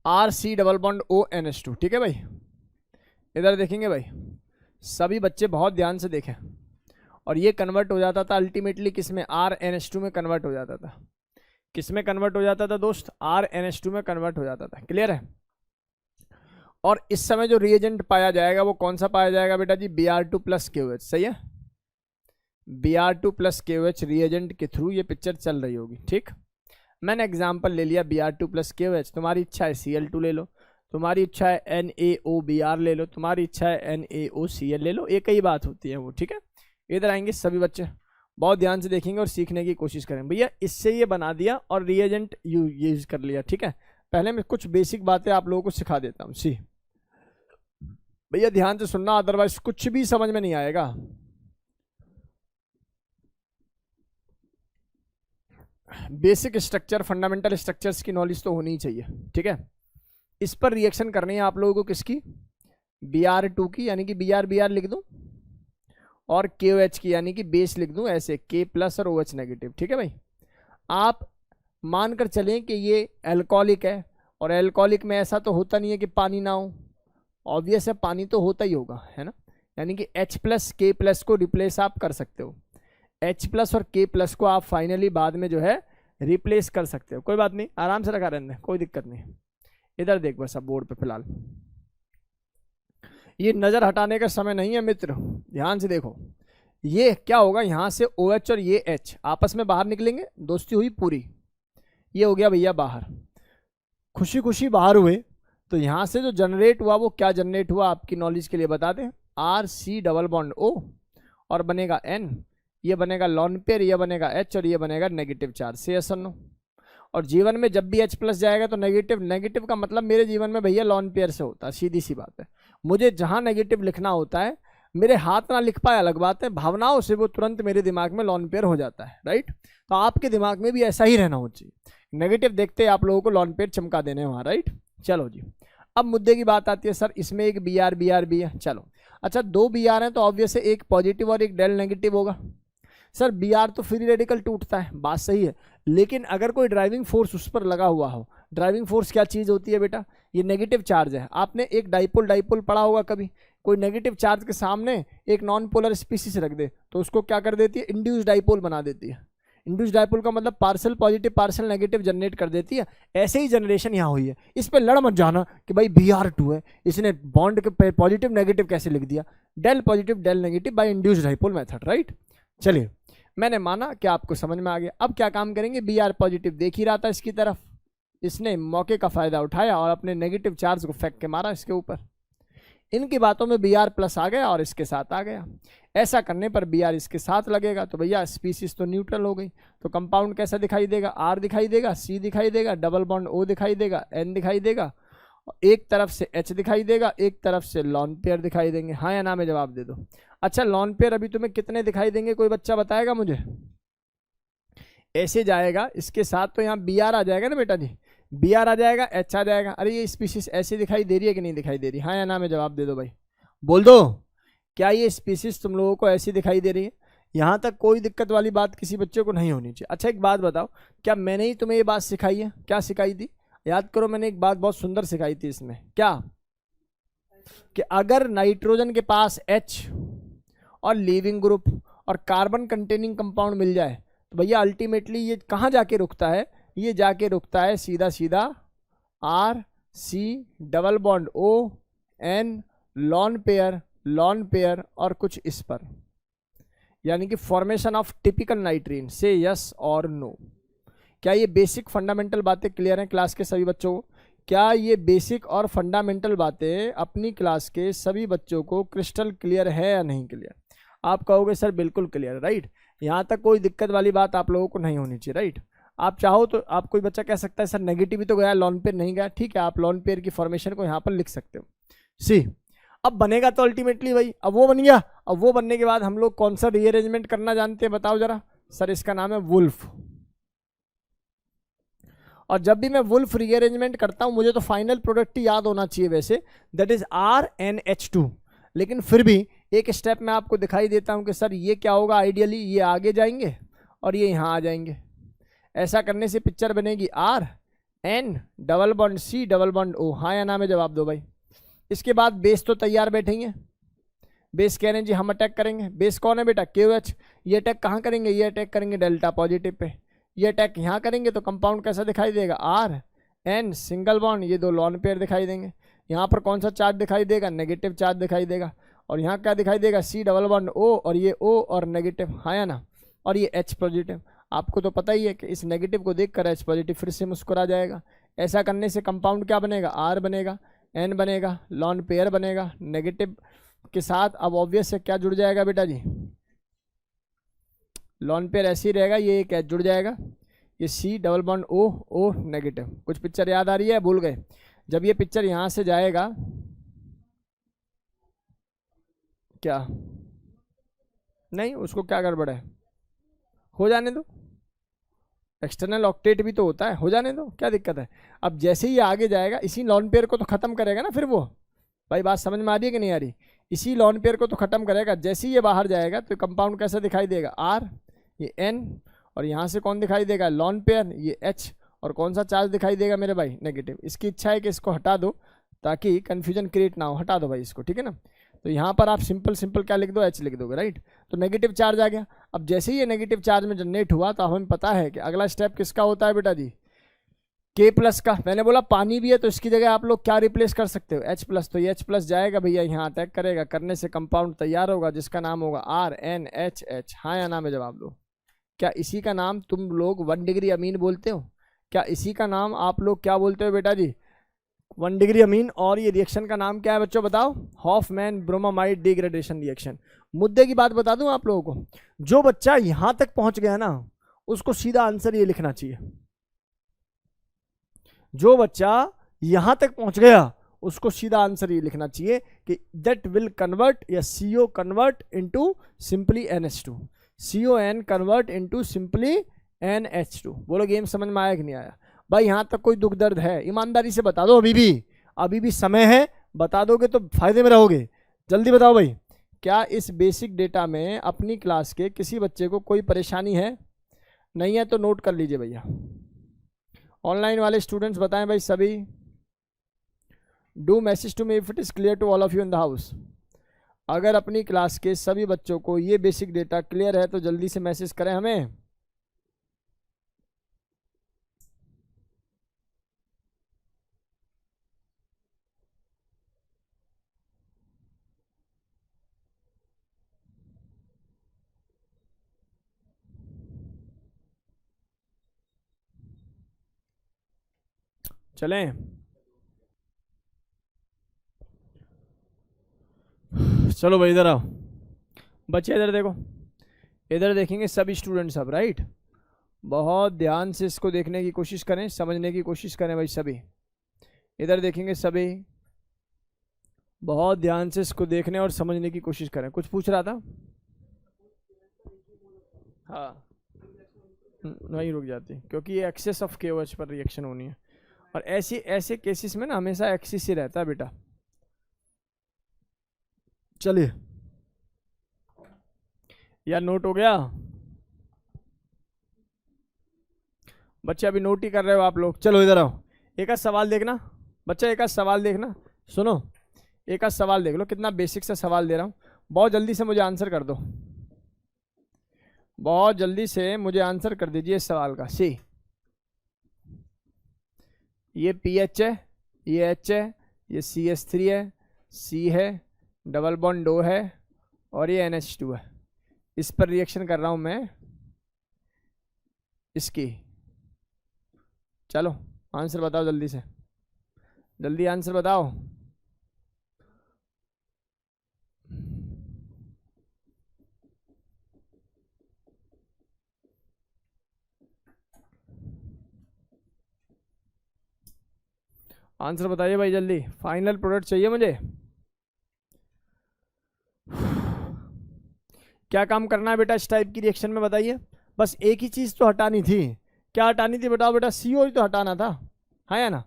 RC डबल बॉन्ड ONH2, ठीक है भाई। इधर देखेंगे भाई, सभी बच्चे बहुत ध्यान से देखें। और ये कन्वर्ट हो जाता था अल्टीमेटली किस में, RNH2 में कन्वर्ट हो जाता था। किस में कन्वर्ट हो जाता था दोस्त, RNH2 में कन्वर्ट हो जाता था। क्लियर है? और इस समय जो रिएजेंट पाया जाएगा वो कौन सा पाया जाएगा बेटा जी, Br2 प्लस KOH, सही है। Br2 प्लस KOH रिएजेंट के थ्रू ये पिक्चर चल रही होगी, ठीक। मैंने एग्जांपल ले लिया Br2 प्लस KOH, तुम्हारी इच्छा है Cl2 ले लो, तुम्हारी इच्छा है NaOBr ले लो, तुम्हारी इच्छा है NaOCl ले लो, एक ही बात होती है वो, ठीक है। इधर आएंगे सभी बच्चे, बहुत ध्यान से देखेंगे और सीखने की कोशिश करें। भैया इससे ये बना दिया और रिएजेंट यूज कर लिया, ठीक है। पहले मैं कुछ बेसिक बातें आप लोगों को सिखा देता हूँ। सी भैया ध्यान से सुनना, अदरवाइज कुछ भी समझ में नहीं आएगा। बेसिक स्ट्रक्चर, फंडामेंटल स्ट्रक्चर्स की नॉलेज तो होनी ही चाहिए, ठीक है। इस पर रिएक्शन करनी है आप लोगों को, किसकी, Br2 की, यानी कि Br लिख दूं, और KOH की यानी कि बेस लिख दूं ऐसे, K प्लस और OH नेगेटिव, ठीक है भाई। आप मानकर चलें कि ये एल्कोहलिक है, और एल्कोहलिक में ऐसा तो होता नहीं है कि पानी ना हो, ऑब्वियस है पानी तो होता ही होगा, है ना। यानी कि H प्लस K प्लस को रिप्लेस आप कर सकते हो, H प्लस और K प्लस को आप फाइनली बाद में जो है रिप्लेस कर सकते हो। कोई बात नहीं, आराम से रखा रहने, कोई दिक्कत नहीं। इधर देख बस अब बोर्ड पे फिलहाल, ये नज़र हटाने का समय नहीं है मित्र, ध्यान से देखो। ये क्या होगा, यहाँ से OH और ये H आपस में बाहर निकलेंगे, दोस्ती हुई पूरी, ये हो गया भैया बाहर, खुशी खुशी बाहर हुए। तो यहाँ से जो जनरेट हुआ वो क्या जनरेट हुआ आपकी नॉलेज के लिए बता दें, RC डबल बॉन्ड O और बनेगा N, ये बनेगा लॉन पेयर, ये बनेगा H और ये बनेगा नेगेटिव चार्ज। से yes or no? और जीवन में जब भी H प्लस जाएगा तो नेगेटिव, नेगेटिव का मतलब मेरे जीवन में भैया लॉन पेयर से होता है, सीधी सी बात है। मुझे जहाँ नेगेटिव लिखना होता है, मेरे हाथ ना लिख पाए अलग बात है, भावनाओं से वो तुरंत मेरे दिमाग में लॉन पेयर हो जाता है, राइट। तो आपके दिमाग में भी ऐसा ही रहना हो चाहिए, नेगेटिव देखते आप लोगों को लॉन पेयर चमका देने वहाँ, राइट। चलो जी, अब मुद्दे की बात आती है, सर इसमें एक BR BR भी है, चलो अच्छा 2 BR है तो ऑब्वियस है एक पॉजिटिव और एक डेल नेगेटिव होगा। सर BR तो फ्री रेडिकल टूटता है, बात सही है, लेकिन अगर कोई ड्राइविंग फोर्स उस पर लगा हुआ हो, ड्राइविंग फोर्स क्या चीज़ होती है बेटा, ये नेगेटिव चार्ज है। आपने एक डाइपोल पढ़ा होगा कभी, कोई नेगेटिव चार्ज के सामने एक नॉन पोलर स्पीसीज रख दे तो उसको क्या कर देती है, इंड्यूस डाइपोल बना देती है। इंड्यूस डाइपोल का मतलब parcel positive parcel negative generate कर देती है। ऐसे ही जनरेशन यहाँ हुई है, इस पर लड़ मत जाना कि भाई BR2 है, इसने बॉन्ड के पॉजिटिव नेगेटिव कैसे लिख दिया, del positive del negative by induce dipole method, right. चलिए मैंने माना कि आपको समझ में आ गया। अब क्या काम करेंगे, BR पॉजिटिव देख ही रहा था इसकी तरफ, इसने मौके का फायदा उठाया और अपने नेगेटिव चार्ज को फेंक के मारा इसके ऊपर। इनकी बातों में BR प्लस आ गया और इसके साथ आ गया। ऐसा करने पर BR इसके साथ लगेगा तो भैया स्पीसीज तो न्यूट्रल हो गई। तो कंपाउंड कैसा दिखाई देगा, R दिखाई देगा, C दिखाई देगा, डबल बॉन्ड O दिखाई देगा, N दिखाई देगा, एक तरफ से H दिखाई देगा, एक तरफ से लॉन पेयर दिखाई देंगे। हाँ या ना में जवाब दे दो। अच्छा लॉन पेयर अभी तुम्हें कितने दिखाई देंगे, कोई बच्चा बताएगा मुझे। ऐसे जाएगा इसके साथ तो यहाँ BR आ जाएगा ना बेटा जी, BR आ जाएगा, H आ जाएगा। अरे ये स्पीसीज ऐसी दिखाई दे रही है कि नहीं दिखाई दे रही, हाँ या ना में जवाब दे दो भाई, बोल दो। क्या ये स्पीसीज तुम लोगों को ऐसी दिखाई दे रही है? यहाँ तक कोई दिक्कत वाली बात किसी बच्चे को नहीं होनी चाहिए। अच्छा एक बात बताओ, क्या मैंने ही तुम्हें ये बात सिखाई है? क्या सिखाई थी, याद करो, मैंने एक बात बहुत सुंदर सिखाई थी इसमें, क्या कि अगर नाइट्रोजन के पास H और लीविंग ग्रुप और कार्बन कंटेनिंग कंपाउंड मिल जाए तो भैया अल्टीमेटली ये कहाँ जाके रुकता है, ये जाके रुकता है सीधा सीधा RC double bond O N lone pair और कुछ इस पर, यानी कि फॉर्मेशन ऑफ टिपिकल नाइट्रीन। से यस और नो। क्या ये बेसिक फंडामेंटल बातें क्लियर हैं क्लास के सभी बच्चों को? क्या ये बेसिक और फंडामेंटल बातें अपनी क्लास के सभी बच्चों को क्रिस्टल क्लियर है या नहीं क्लियर? आप कहोगे सर बिल्कुल क्लियर, राइट। यहाँ तक कोई दिक्कत वाली बात आप लोगों को नहीं होनी चाहिए, राइट। आप चाहो तो आप कोई बच्चा कह सकता है सर नेगेटिव ही तो गया, लॉन पेयर नहीं गया, ठीक है, आप लॉन पेयर की फॉर्मेशन को यहाँ पर लिख सकते हो। सी अब बनेगा तो अल्टीमेटली भाई, अब वो बन गया। अब वो बनने के बाद हम लोग कौन सा रीअरेंजमेंट करना जानते हैं, बताओ जरा। सर इसका नाम है वुल्फ। और जब भी मैं वुल्फ रीअरेंजमेंट करता हूं मुझे तो फाइनल प्रोडक्ट याद होना चाहिए वैसे, दैट इज RNH2। लेकिन फिर भी एक स्टेप में आपको दिखाई देता हूं कि सर ये क्या होगा, आइडियली ये आगे जाएंगे और ये यहाँ आ जाएंगे। ऐसा करने से पिक्चर बनेगी RN double bond C double bond O। हाँ या ना में जवाब दो भाई। इसके बाद बेस तो तैयार बैठेंगे, बेस कह रहे हैं जी हम अटैक करेंगे। बेस कौन है बेटा, KOH। ये अटैक कहाँ करेंगे, ये अटैक करेंगे डेल्टा पॉजिटिव पे। ये अटैक यहाँ करेंगे तो कंपाउंड कैसा दिखाई देगा, RN सिंगल बॉन्ड, ये दो लॉन पेयर दिखाई देंगे। यहाँ पर कौन सा चार्ज दिखाई देगा, नेगेटिव चार्ज दिखाई देगा। और यहाँ क्या दिखाई देगा, C डबल बॉन्ड O और ये O और नेगेटिव, हाँ या ना। और ये H पॉजिटिव। आपको तो पता ही है कि इस नेगेटिव को देखकर H पॉजिटिव फिर से मुस्कुरा जाएगा। ऐसा करने से कंपाउंड क्या बनेगा, R बनेगा, N बनेगा, लॉन पेयर बनेगा नेगेटिव के साथ। अब ऑब्वियस है क्या जुड़ जाएगा बेटा जी, लॉन पेयर ऐसे ही रहेगा, ये एक H जुड़ जाएगा, ये C double bond O negative. कुछ पिक्चर याद आ रही है, भूल गए? जब ये पिक्चर यहाँ से जाएगा क्या नहीं, उसको क्या गड़बड़ है, हो जाने दो। एक्सटर्नल ऑक्टेट भी तो होता है, हो जाने दो, क्या दिक्कत है। अब जैसे ही आगे जाएगा इसी लॉन पेयर को तो खत्म करेगा ना फिर वो। भाई बात समझ में आ रही है कि नहीं आ रही? इसी लॉन पेयर को तो खत्म करेगा। जैसे ही ये बाहर जाएगा तो कंपाउंड कैसा दिखाई देगा, R, ये N, और यहाँ से कौन दिखाई देगा, लॉन पेयर, ये H, और कौन सा चार्ज दिखाई देगा मेरे भाई, नेगेटिव। इसकी इच्छा है कि इसको हटा दो ताकि कन्फ्यूजन क्रिएट ना हो, हटा दो भाई इसको, ठीक है ना। तो यहाँ पर आप सिंपल क्या लिख दो, H लिख दोगे, राइट। तो नेगेटिव चार्ज आ गया। अब जैसे ही ये नेगेटिव चार्ज में जनरेट हुआ तो हमें पता है कि अगला स्टेप किसका होता है बेटा जी, K प्लस का मैंने बोला पानी भी है तो इसकी जगह आप लोग क्या रिप्लेस कर सकते हो, H प्लस, तो ये H प्लस जाएगा भैया यहाँ अटैक करेगा, करने से कंपाउंड तैयार होगा जिसका नाम होगा RNHH। हाँ या ना में जवाब दो। क्या इसी का नाम तुम लोग 1 डिग्री अमीन बोलते हो? क्या इसी का नाम आप लोग क्या बोलते हो बेटा जी? 1 डिग्री अमीन। और ये रिएक्शन का नाम क्या है बच्चों बताओ? Hofmann bromamide degradation reaction. मुद्दे की बात बता दूं आप लोगों को, जो बच्चा यहां तक पहुंच गया ना उसको सीधा आंसर ये लिखना चाहिए। जो बच्चा यहां तक पहुंच गया उसको सीधा आंसर ये लिखना चाहिए कि दैट विल कन्वर्ट या CO convert into simply NH2, CON convert into simply NH2। बोलो गेम समझ में आया कि नहीं आया? भाई यहां तक कोई दुख दर्द है ईमानदारी से बता दो, अभी भी समय है, बता दोगे तो फायदे में रहोगे। जल्दी बताओ भाई, क्या इस बेसिक डेटा में अपनी क्लास के किसी बच्चे को कोई परेशानी है? नहीं है तो नोट कर लीजिए भैया। ऑनलाइन वाले स्टूडेंट्स बताएं भाई सभी। Do message to me if it is clear to all of you in the house. अगर अपनी क्लास के सभी बच्चों को ये बेसिक डेटा क्लियर है तो जल्दी से मैसेज करें हमें। चलें, चलो भाई इधर आओ बच्चे, इधर देखो, इधर देखेंगे सभी स्टूडेंट्स अब, राइट? बहुत ध्यान से इसको देखने की कोशिश करें, समझने की कोशिश करें भाई सभी। इधर देखेंगे सभी, बहुत ध्यान से इसको देखने और समझने की कोशिश करें। कुछ पूछ रहा था? हाँ वहीं रुक जाती क्योंकि ये एक्सेस ऑफ KOH पर रिएक्शन होनी है, और ऐसे केसेस में ना हमेशा एक्सिस ही रहता है बेटा। चलिए यार, नोट हो गया बच्चे? अभी नोट ही कर रहे हो आप लोग? चलो इधर आओ, एक आध सवाल देखना बच्चा, एक आध सवाल देखना। सुनो, एक आध सवाल देख लो, कितना बेसिक सा सवाल दे रहा हूँ। बहुत जल्दी से मुझे आंसर कर दो, बहुत जल्दी से मुझे आंसर कर दीजिए इस सवाल का। सी, ये PH है, ये H है, ये CH3 है, C है, डबल बॉन्ड O है, और ये NH2 है। इस पर रिएक्शन कर रहा हूं मैं इसकी। चलो आंसर बताओ जल्दी से, जल्दी आंसर बताओ। आंसर बताइए भाई जल्दी, फाइनल प्रोडक्ट चाहिए मुझे। क्या काम करना है बेटा इस टाइप की रिएक्शन में बताइए? बस एक ही चीज तो हटानी थी। क्या हटानी थी बताओ बेटा? CO ही तो हटाना था, है या ना?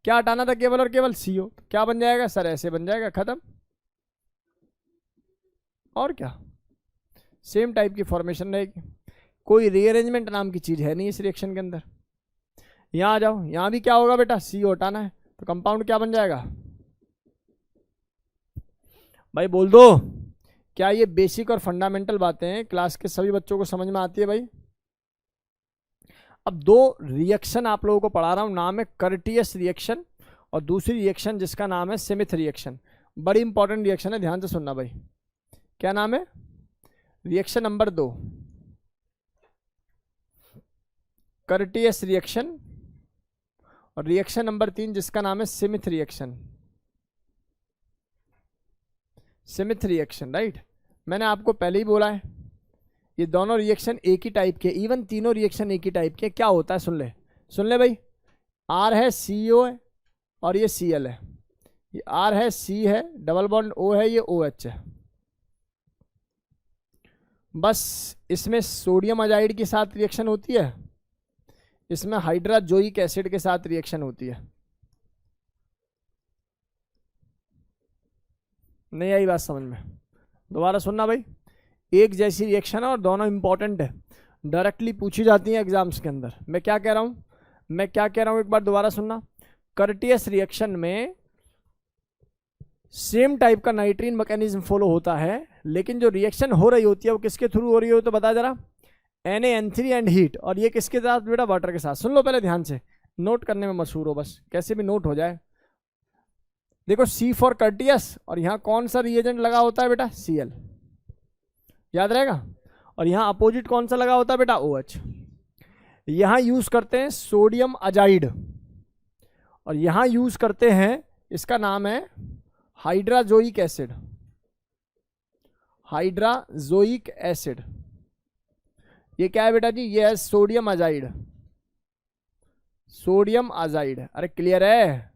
क्या हटाना था? केवल और केवल CO। क्या बन जाएगा सर? ऐसे बन जाएगा, खत्म। और क्या, सेम टाइप की फॉर्मेशन रहेगी, कोई रीअरेंजमेंट नाम की चीज है नहीं इस रिएक्शन के अंदर। यहां आ जाओ, यहां भी क्या होगा बेटा? CO हटाना है तो कंपाउंड क्या बन जाएगा भाई? बोल दो। क्या ये बेसिक और फंडामेंटल बातें क्लास के सभी बच्चों को समझ में आती है भाई? अब 2 रिएक्शन आप लोगों को पढ़ा रहा हूं, नाम है कर्टियस रिएक्शन और दूसरी रिएक्शन जिसका नाम है स्मिथ रिएक्शन। बड़ी इंपॉर्टेंट रिएक्शन है, ध्यान से सुनना भाई। क्या नाम है? रिएक्शन नंबर 2 कर्टियस रिएक्शन, और रिएक्शन नंबर 3 जिसका नाम है Smith reaction. Smith reaction, right? मैंने आपको पहले ही बोला है ये दोनों रिएक्शन एक ही टाइप के, इवन तीनों रिएक्शन एक ही टाइप के। क्या होता है सुन ले भाई। R है, CO है, और ये Cl है। ये R है, C है, डबल बॉन्ड O है, ये OH है। बस इसमें सोडियम अजाइड के साथ रिएक्शन होती है, इसमें हाइड्राजोइक एसिड के साथ रिएक्शन होती है। नहीं आई बात समझ में? दोबारा सुनना भाई, एक जैसी रिएक्शन है और दोनों इंपॉर्टेंट है, डायरेक्टली पूछी जाती है एग्जाम्स के अंदर। मैं क्या कह रहा हूं एक बार दोबारा सुनना। कर्टियस रिएक्शन में सेम टाइप का नाइट्रीन मैकेनिज्म फॉलो होता है, लेकिन जो रिएक्शन हो रही होती है वो किसके थ्रू हो रही हो तो बता जरा? NaN3 and heat. और ये किसके साथ बेटा? वाटर के साथ। सुन लो पहले ध्यान से, नोट करने में मशहूर हो, बस कैसे भी नोट हो जाए। देखो C फॉर कर्टियस, और यहाँ कौन सा रिएजेंट लगा होता है बेटा, Cl, याद रहेगा। और यहाँ अपोजिट कौन सा लगा होता है बेटा, OH। यहाँ यूज करते हैं सोडियम अजाइड, और यहाँ यूज करते हैं, इसका नाम है हाइड्राजोइक एसिड, हाइड्राजोइक एसिड। ये क्या है बेटा जी, ये है सोडियम अजाइड, सोडियम अजाइड। अरे क्लियर है।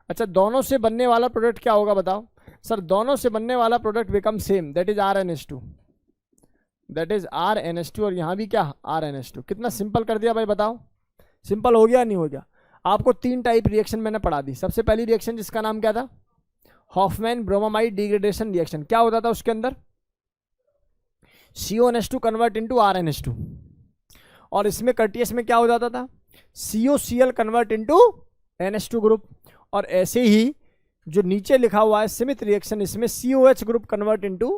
अच्छा, दोनों से बनने वाला प्रोडक्ट क्या होगा बताओ सर, दोनों से बनने वाला product become same, that is RnH2, that is RnH2, और यहां भी क्या, RnH2। कितना सिंपल कर दिया भाई, बताओ सिंपल हो गया नहीं हो गया। आपको 3 टाइप रिएक्शन मैंने पढ़ा दी। सबसे पहली रिएक्शन जिसका नाम क्या था, हॉफमैन ब्रोमामाइड डिग्रेडेशन रिएक्शन। क्या होता था उसके अंदर, CONH2 कन्वर्ट इनटू RnH2, और इसमें कर्टियस में क्या हो जाता था, COCl convert into NH2 group. और ऐसे ही जो नीचे लिखा हुआ है स्मिथ रिएक्शन, इसमें COH group convert into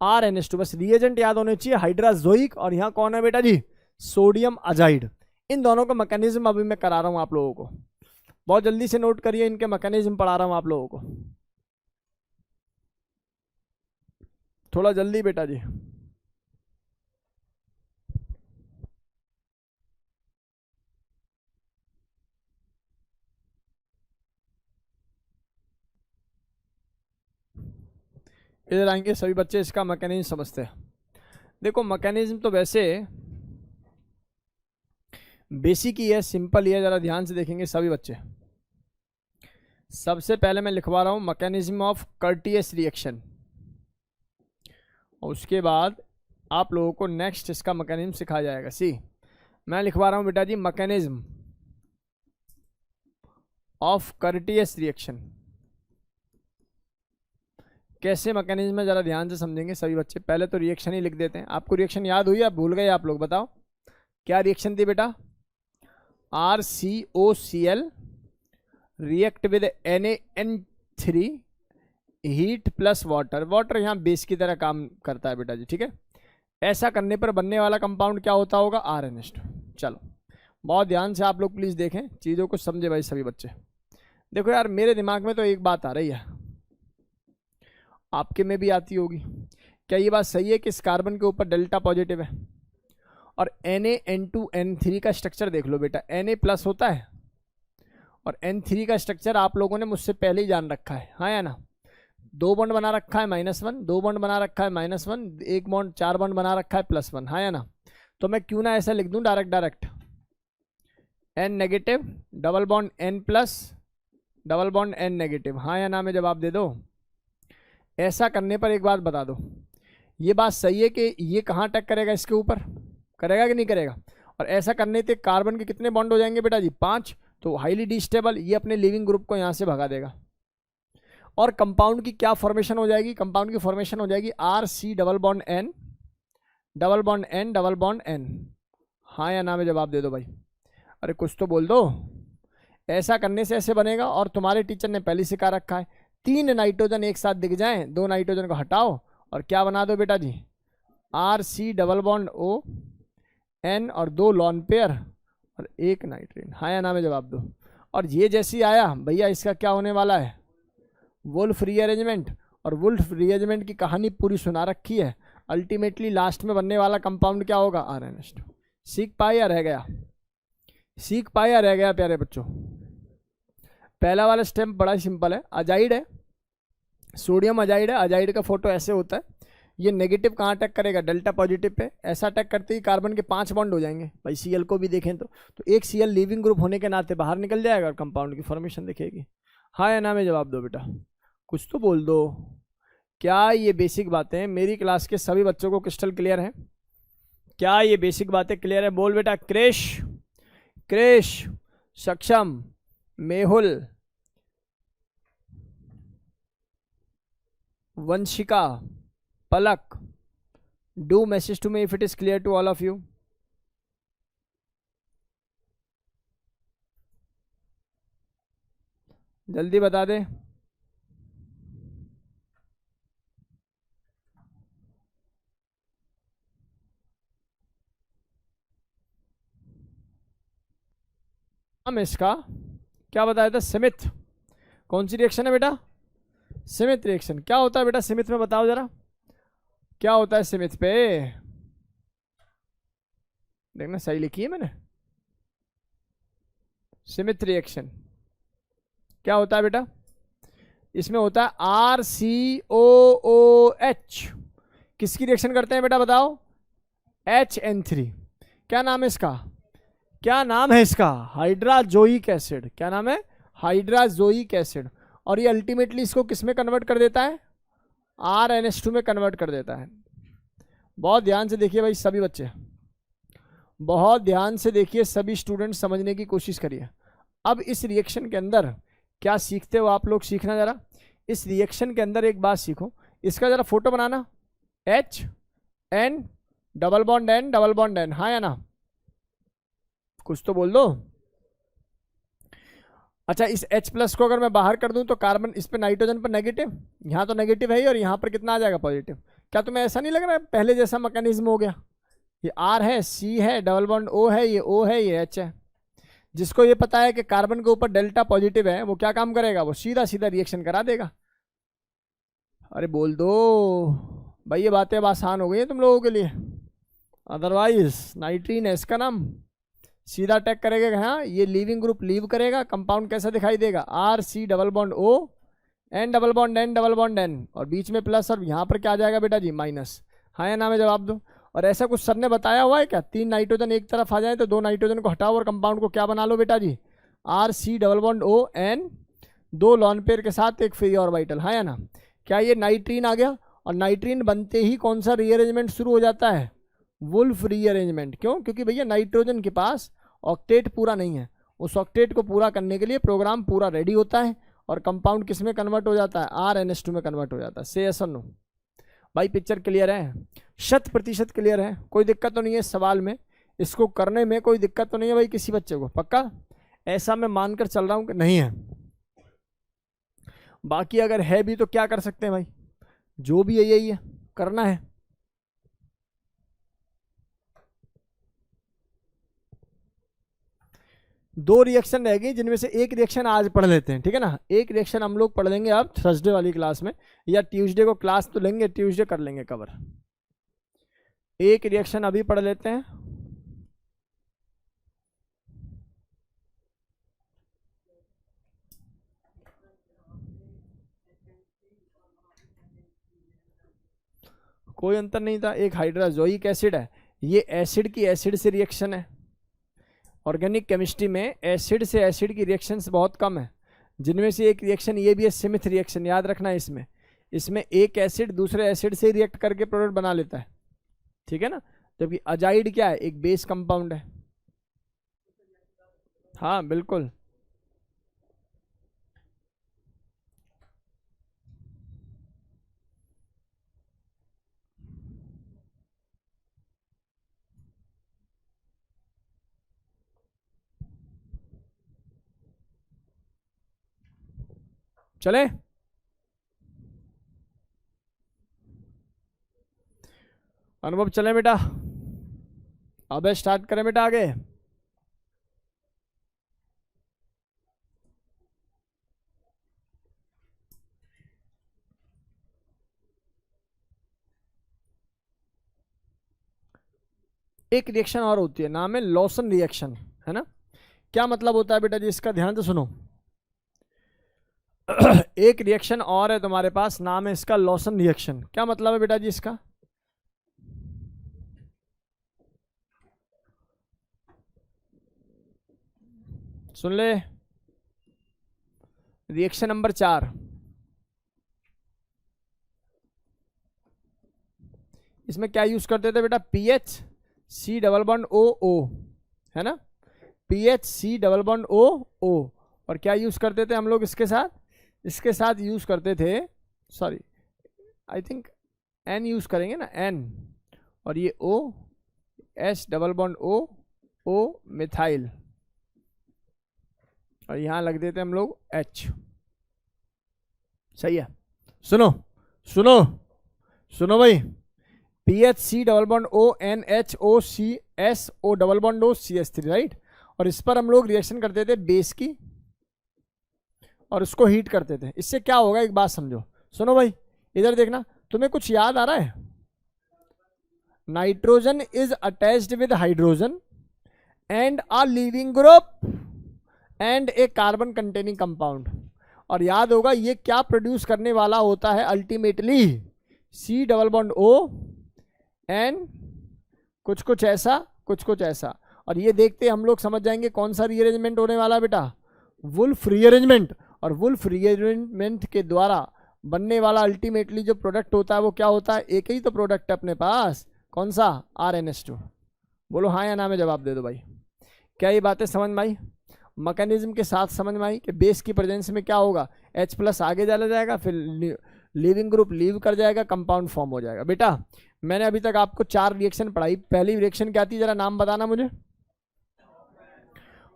RnH2। बस रिएजेंट याद होने चाहिए, हाइड्राजोइक, और यहाँ कौन है बेटा जी, सोडियम अजाइड। इन दोनों का मैकेनिज्म अभी मैं करा रहा हूं आप लोगों को, बहुत जल्दी से नोट करिए, इनके मैकेनिज्म पढ़ा रहा हूं आप लोगों को, थोड़ा जल्दी बेटा जी। इधर आएंगे सभी बच्चे, इसका मैकेनिज्म समझते हैं। देखो मैकेनिज्म तो वैसे बेसिक ही है, सिंपल ही है, जरा ध्यान से देखेंगे सभी बच्चे। सबसे पहले मैं लिखवा रहा हूं मैकेनिज्म ऑफ कर्टियस रिएक्शन, और उसके बाद आप लोगों को नेक्स्ट इसका मैकेनिज्म सिखाया जाएगा। सी मैं लिखवा रहा हूं बेटा जी, मैकेनिज्म ऑफ कर्टियस रिएक्शन। कैसे मैकेनिज्म है जरा ध्यान से समझेंगे सभी बच्चे। पहले तो रिएक्शन ही लिख देते हैं। आपको रिएक्शन याद हुई या भूल गए आप लोग, बताओ क्या रिएक्शन थी बेटा, RCOCl react with NaN3 heat plus water. Water यहाँ बेस की तरह काम करता है बेटा जी, ठीक है। ऐसा करने पर बनने वाला कंपाउंड क्या होता होगा, RnH2। चलो बहुत ध्यान से आप लोग प्लीज देखें, चीजों को समझे भाई सभी बच्चे। देखो यार मेरे दिमाग में तो एक बात आ रही है, आपके में भी आती होगी। क्या ये बात सही है कि इस कार्बन के ऊपर डेल्टा पॉजिटिव है, और NaN2N3 का स्ट्रक्चर देख लो बेटा, Na प्लस होता है, और N3 का स्ट्रक्चर आप लोगों ने मुझसे पहले ही जान रखा है, हाँ या ना। 2 बॉन्ड बना रखा है -1, 2 बॉन्ड बना रखा है -1, 1 बॉन्ड 4 बॉन्ड बना रखा है +1, हाँ या ना। तो मैं क्यों ना ऐसा लिख दूं direct N negative, double bond N plus, double bond N negative, हाँ या ना में जवाब दे दो। ऐसा करने पर एक बात बता दो, ये बात सही है कि ये कहाँ अटैक करेगा, इसके ऊपर करेगा कि नहीं करेगा। और ऐसा करने से कार्बन के कितने बॉन्ड हो जाएंगे बेटा जी, 5। तो हाईली डिस्टेबल, ये अपने लिविंग ग्रुप को यहाँ से भगा देगा। और कंपाउंड की क्या फॉर्मेशन हो जाएगी, कंपाउंड की फॉर्मेशन हो जाएगी RC double bond N, double bond N, double bond N, हाँ या ना में जवाब दे दो भाई। अरे कुछ तो बोल दो। ऐसा करने से ऐसे बनेगा, और तुम्हारे टीचर ने पहले सिखा रखा है, 3 नाइट्रोजन एक साथ दिख जाएं, 2 नाइट्रोजन को हटाओ और क्या बना दो बेटा जी, RC double bond O N, और 2 लॉन पेयर और 1 नाइट्रेन, हाँ या ना में जवाब दो। और ये जैसी आया भैया, इसका क्या होने वाला है, वुल्फ रीअरेंजमेंट। और वुल्फ रीअरेंजमेंट की कहानी पूरी सुना रखी है। अल्टीमेटली लास्ट में बनने वाला कंपाउंड क्या होगा, RnH2। सीख पाए या रह गया, सीख पाए या रह गया प्यारे बच्चों। पहला वाला स्टेप बड़ा ही सिंपल है, अजाइड है, सोडियम अजाइड है। अजाइड का फोटो ऐसे होता है, ये नेगेटिव कहाँ अटैक करेगा, डेल्टा पॉजिटिव पे। ऐसा अटैक करते ही कार्बन के 5 बॉन्ड हो जाएंगे भाई। Cl को भी देखें तो एक Cl लिविंग ग्रुप होने के नाते बाहर निकल जाएगा और कंपाउंड की फॉर्मेशन दिखेगी। हाँ या ना में जवाब दो बेटा, कुछ तो बोल दो। क्या ये बेसिक बातें मेरी क्लास के सभी बच्चों को क्रिस्टल क्लियर है? क्या ये बेसिक बातें क्लियर है? बोल बेटा, Krish, Krish, Saksham, Mehul, Vanshika, Palak, do message to me if it is clear to all of you. जल्दी बता दे। नाम है इसका क्या बताया था, स्मिथ। कौन सी रिएक्शन है बेटा, स्मिथ रिएक्शन। क्या होता है बेटा स्मिथ में, बताओ जरा क्या होता है स्मिथ पे। देखना सही लिखी है मैंने, स्मिथ रिएक्शन क्या होता है बेटा, इसमें होता है RCOOH। किसकी रिएक्शन करते हैं बेटा बताओ, HN3। क्या नाम है इसका, क्या नाम है इसका, हाइड्राजोइक एसिड। क्या नाम है, हाइड्राजोइक एसिड। और ये अल्टीमेटली इसको किस में कन्वर्ट कर देता है, RNH2 में कन्वर्ट कर देता है। बहुत ध्यान से देखिए भाई सभी बच्चे, बहुत ध्यान से देखिए सभी स्टूडेंट, समझने की कोशिश करिए। अब इस रिएक्शन के अंदर क्या सीखते हो आप लोग, सीखना जरा। इस रिएक्शन के अंदर एक बात सीखो, इसका जरा फोटो बनाना, HN double bond N double bond N, हाँ या ना, कुछ तो बोल दो। अच्छा इस H+ को अगर मैं बाहर कर दूं तो कार्बन, इस पे नाइट्रोजन पर नेगेटिव, यहाँ तो नेगेटिव है ही, और यहाँ पर कितना आ जाएगा पॉजिटिव। क्या तुम्हें ऐसा नहीं लग रहा है पहले जैसा मैकेनिज्म हो गया, ये R है, C है, डबल बॉन्ड O है, ये O है, ये H है। जिसको ये पता है कि कार्बन के ऊपर डेल्टा पॉजिटिव है, वो क्या काम करेगा, वो सीधा सीधा रिएक्शन करा देगा। अरे बोल दो भाई, ये बातें अब आसान हो गई है तुम लोगों के लिए। अदरवाइज नाइट्रीन है इसका नाम, सीधा अटैक करेगा, हाँ ये लीविंग ग्रुप लीव करेगा, कंपाउंड कैसा दिखाई देगा, RC double bond O N double bond N double bond N, और बीच में प्लस, और यहाँ पर क्या आ जाएगा बेटा जी, माइनस। हाँ या ना में जवाब दो। और ऐसा कुछ सर ने बताया हुआ है क्या, 3 नाइट्रोजन एक तरफ आ जाए तो 2 नाइट्रोजन को हटाओ और कंपाउंड को क्या बना लो बेटा जी, RC double bond O N, 2 lone pair के साथ एक फ्री ऑर्बिटल, हाँ या ना। क्या ये नाइट्रीन आ गया, और नाइट्रीन बनते ही कौन सा रीअरेंजमेंट शुरू हो जाता है, वुल्फ रीअरेंजमेंट। क्यों, क्योंकि भैया नाइट्रोजन के पास ऑक्टेट पूरा नहीं है, उस ऑक्टेट को पूरा करने के लिए प्रोग्राम पूरा रेडी होता है, और कंपाउंड किस में कन्वर्ट हो जाता है, RNH2 में कन्वर्ट हो जाता है। से yes or no भाई, पिक्चर क्लियर है, 100% क्लियर है, कोई दिक्कत तो नहीं है इस सवाल में, इसको करने में कोई दिक्कत तो नहीं है भाई किसी बच्चे को, पक्का ऐसा मैं मानकर चल रहा हूं कि नहीं है। बाकी अगर है भी तो क्या कर सकते हैं भाई, जो भी है यही है, करना है। दो रिएक्शन रह गई, जिनमें से एक रिएक्शन आज पढ़ लेते हैं, ठीक है ना। एक रिएक्शन हम लोग पढ़ लेंगे अब थर्सडे वाली क्लास में, या ट्यूसडे को क्लास तो लेंगे, ट्यूसडे कर लेंगे कवर। एक रिएक्शन अभी पढ़ लेते हैं, कोई अंतर नहीं था, एक हाइड्राजोइक एसिड है, ये एसिड की एसिड से रिएक्शन है। ऑर्गेनिक केमिस्ट्री में एसिड से एसिड की रिएक्शंस बहुत कम है, जिनमें से एक रिएक्शन ये भी है स्मिथ रिएक्शन, याद रखना है। इसमें एक एसिड दूसरे एसिड से रिएक्ट करके प्रोडक्ट बना लेता है, ठीक है ना। जबकि अजाइड क्या है, एक बेस कंपाउंड है। हाँ बिल्कुल, चले अनुभव, चले बेटा, अब स्टार्ट करें बेटा आगे। एक रिएक्शन और होती है, नाम है लॉसन रिएक्शन, है ना। क्या मतलब होता है बेटा जी इसका, ध्यान से सुनो। एक रिएक्शन और है तुम्हारे पास, नाम है इसका लॉसन रिएक्शन। क्या मतलब है बेटा जी इसका, सुन ले, रिएक्शन नंबर 4, इसमें क्या यूज करते थे बेटा, PHC डबल बॉन्ड OO, है ना, PHC डबल बॉन्ड OO। और क्या यूज करते थे हम लोग इसके साथ यूज करते थे, sorry I think N use करेंगे ना, N, और ये O, H double bond O methyl, और यहां लग देते हम लोग H। सही है, सुनो सुनो सुनो भाई, PHC double bond ONHOCSO double bond OCH3, right. और इस पर हम लोग रिएक्शन करते थे बेस की और उसको हीट करते थे। इससे क्या होगा एक बात समझो, सुनो भाई इधर देखना, तुम्हें कुछ याद आ रहा है? Nitrogen is attached with hydrogen and a leaving group and A carbon containing compound. और याद होगा ये क्या प्रोड्यूस करने वाला होता है ultimately, C double bond O N कुछ कुछ ऐसा कुछ कुछ ऐसा। और ये देखते हम लोग समझ जाएंगे कौन सा रीअरेंजमेंट होने वाला है बेटा, वुल्फ रीअरेंजमेंट। और वुल्फ रीअरेंजमेंट के द्वारा बनने वाला अल्टीमेटली जो प्रोडक्ट होता है वो क्या होता है, एक ही तो प्रोडक्ट है अपने पास, कौन सा, RnH2। बोलो हाँ या ना में जवाब दे दो भाई। क्या ये बातें समझ में आई? मैकेनिज्म के साथ समझ में आई कि बेस की प्रेजेंस में क्या होगा, H+ आगे चला जाएगा, फिर लीविंग ग्रुप लीव कर जाएगा, कंपाउंड फॉर्म हो जाएगा। बेटा मैंने अभी तक आपको 4 रिएक्शन पढ़ाई। पहली रिएक्शन क्या थी, जरा नाम बताना मुझे।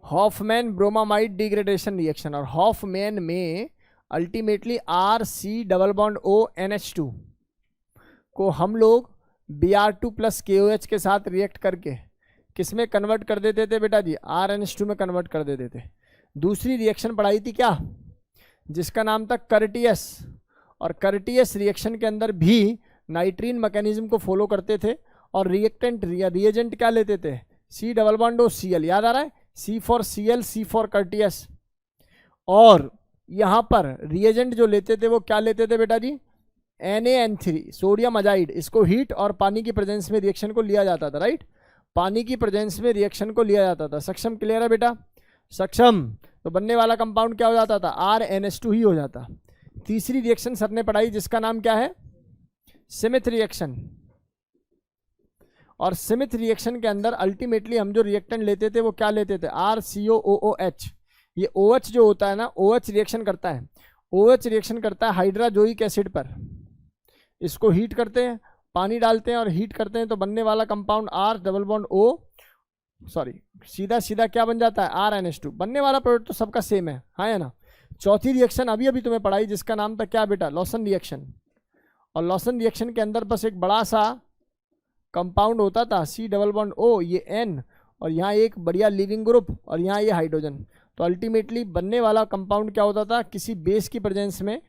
Hofmann bromamide degradation reaction. और हॉफमैन में अल्टीमेटली RC+O NH2 को हम लोग Br2+ KOH के साथ रिएक्ट करके किस में कन्वर्ट कर देते थे बेटा जी, RnH2 में कन्वर्ट कर देते थे। दूसरी रिएक्शन पढ़ाई थी क्या, जिसका नाम था कर्टियस। और कर्टियस रिएक्शन के अंदर भी नाइट्रीन मैकेनिज्म को फॉलो करते थे और रिएक्टेंट रिएजेंट क्या लेते थे, C+O Cl, याद आ रहा है, C for Cl, C for Curtius. और यहाँ पर रिएजेंट जो लेते थे वो क्या लेते थे बेटा जी, NaN3 सोडियम अजाइड। इसको हीट और पानी की प्रेजेंस में रिएक्शन को लिया जाता था, राइट, पानी की प्रेजेंस में रिएक्शन को लिया जाता था। सक्षम क्लियर है बेटा, सक्षम। तो बनने वाला कंपाउंड क्या हो जाता था, RnH2 ही हो जाता। तीसरी रिएक्शन सर ने पढ़ाई जिसका नाम क्या है, स्मिथ रिएक्शन। और स्मिथ रिएक्शन के अंदर अल्टीमेटली हम जो रिएक्टेंट लेते थे वो क्या लेते थे, RCOOH। ये OH जो होता है ना, OH रिएक्शन करता है, OH रिएक्शन करता है हाइड्राजोइक एसिड पर। इसको हीट करते हैं, पानी डालते हैं और हीट करते हैं, तो बनने वाला कंपाउंड सीधा सीधा क्या बन जाता है, RnH2। बनने वाला प्रोडक्ट तो सबका सेम है, हाँ या ना। चौथी रिएक्शन अभी अभी तुम्हें पढ़ाई जिसका नाम था क्या बेटा, लॉसन रिएक्शन। और लॉसन रिएक्शन के अंदर बस एक बड़ा सा कंपाउंड होता था, C+O ये N, और यहाँ एक बढ़िया लिविंग ग्रुप और यहाँ ये हाइड्रोजन। तो अल्टीमेटली बनने वाला कंपाउंड क्या होता था, किसी बेस की प्रेजेंस में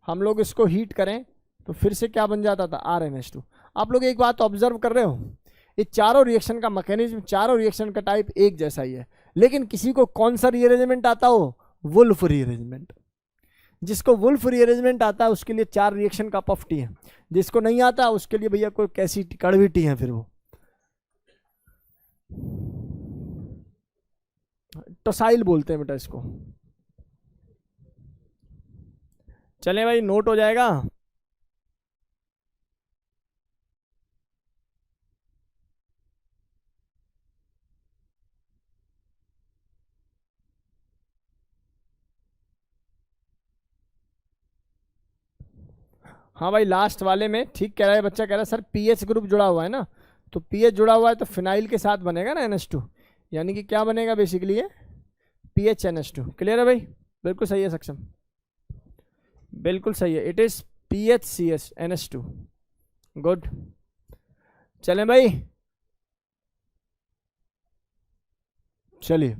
हम लोग इसको हीट करें तो फिर से क्या बन जाता था, RnH2। आप लोग एक बात ऑब्जर्व कर रहे हो, ये चारों रिएक्शन का मैकेनिज्म, चारों रिएक्शन का टाइप एक जैसा ही है, लेकिन किसी को कौन सा रीअरेंजमेंट आता हो, वुल्फ रीअरेंजमेंट। जिसको वुल्फ रीअरेंजमेंट आता है उसके लिए 4 रिएक्शन कप ऑफ टी है, जिसको नहीं आता उसके लिए भैया कोई कैसी कड़वी टी है, फिर वो टसाइल बोलते हैं बेटा इसको। चले भाई, नोट हो जाएगा। हाँ भाई, लास्ट वाले में ठीक कह रहा है बच्चा, कह रहा है सर पीएच ग्रुप जुड़ा हुआ है ना, तो पीएच जुड़ा हुआ है तो फिनाइल के साथ बनेगा ना NH2, यानी कि क्या बनेगा बेसिकली ये PHNH2। क्लियर है भाई, बिल्कुल सही है सक्षम, बिल्कुल सही है, it is PHCH NH2। Good, चलें भाई, चलिए।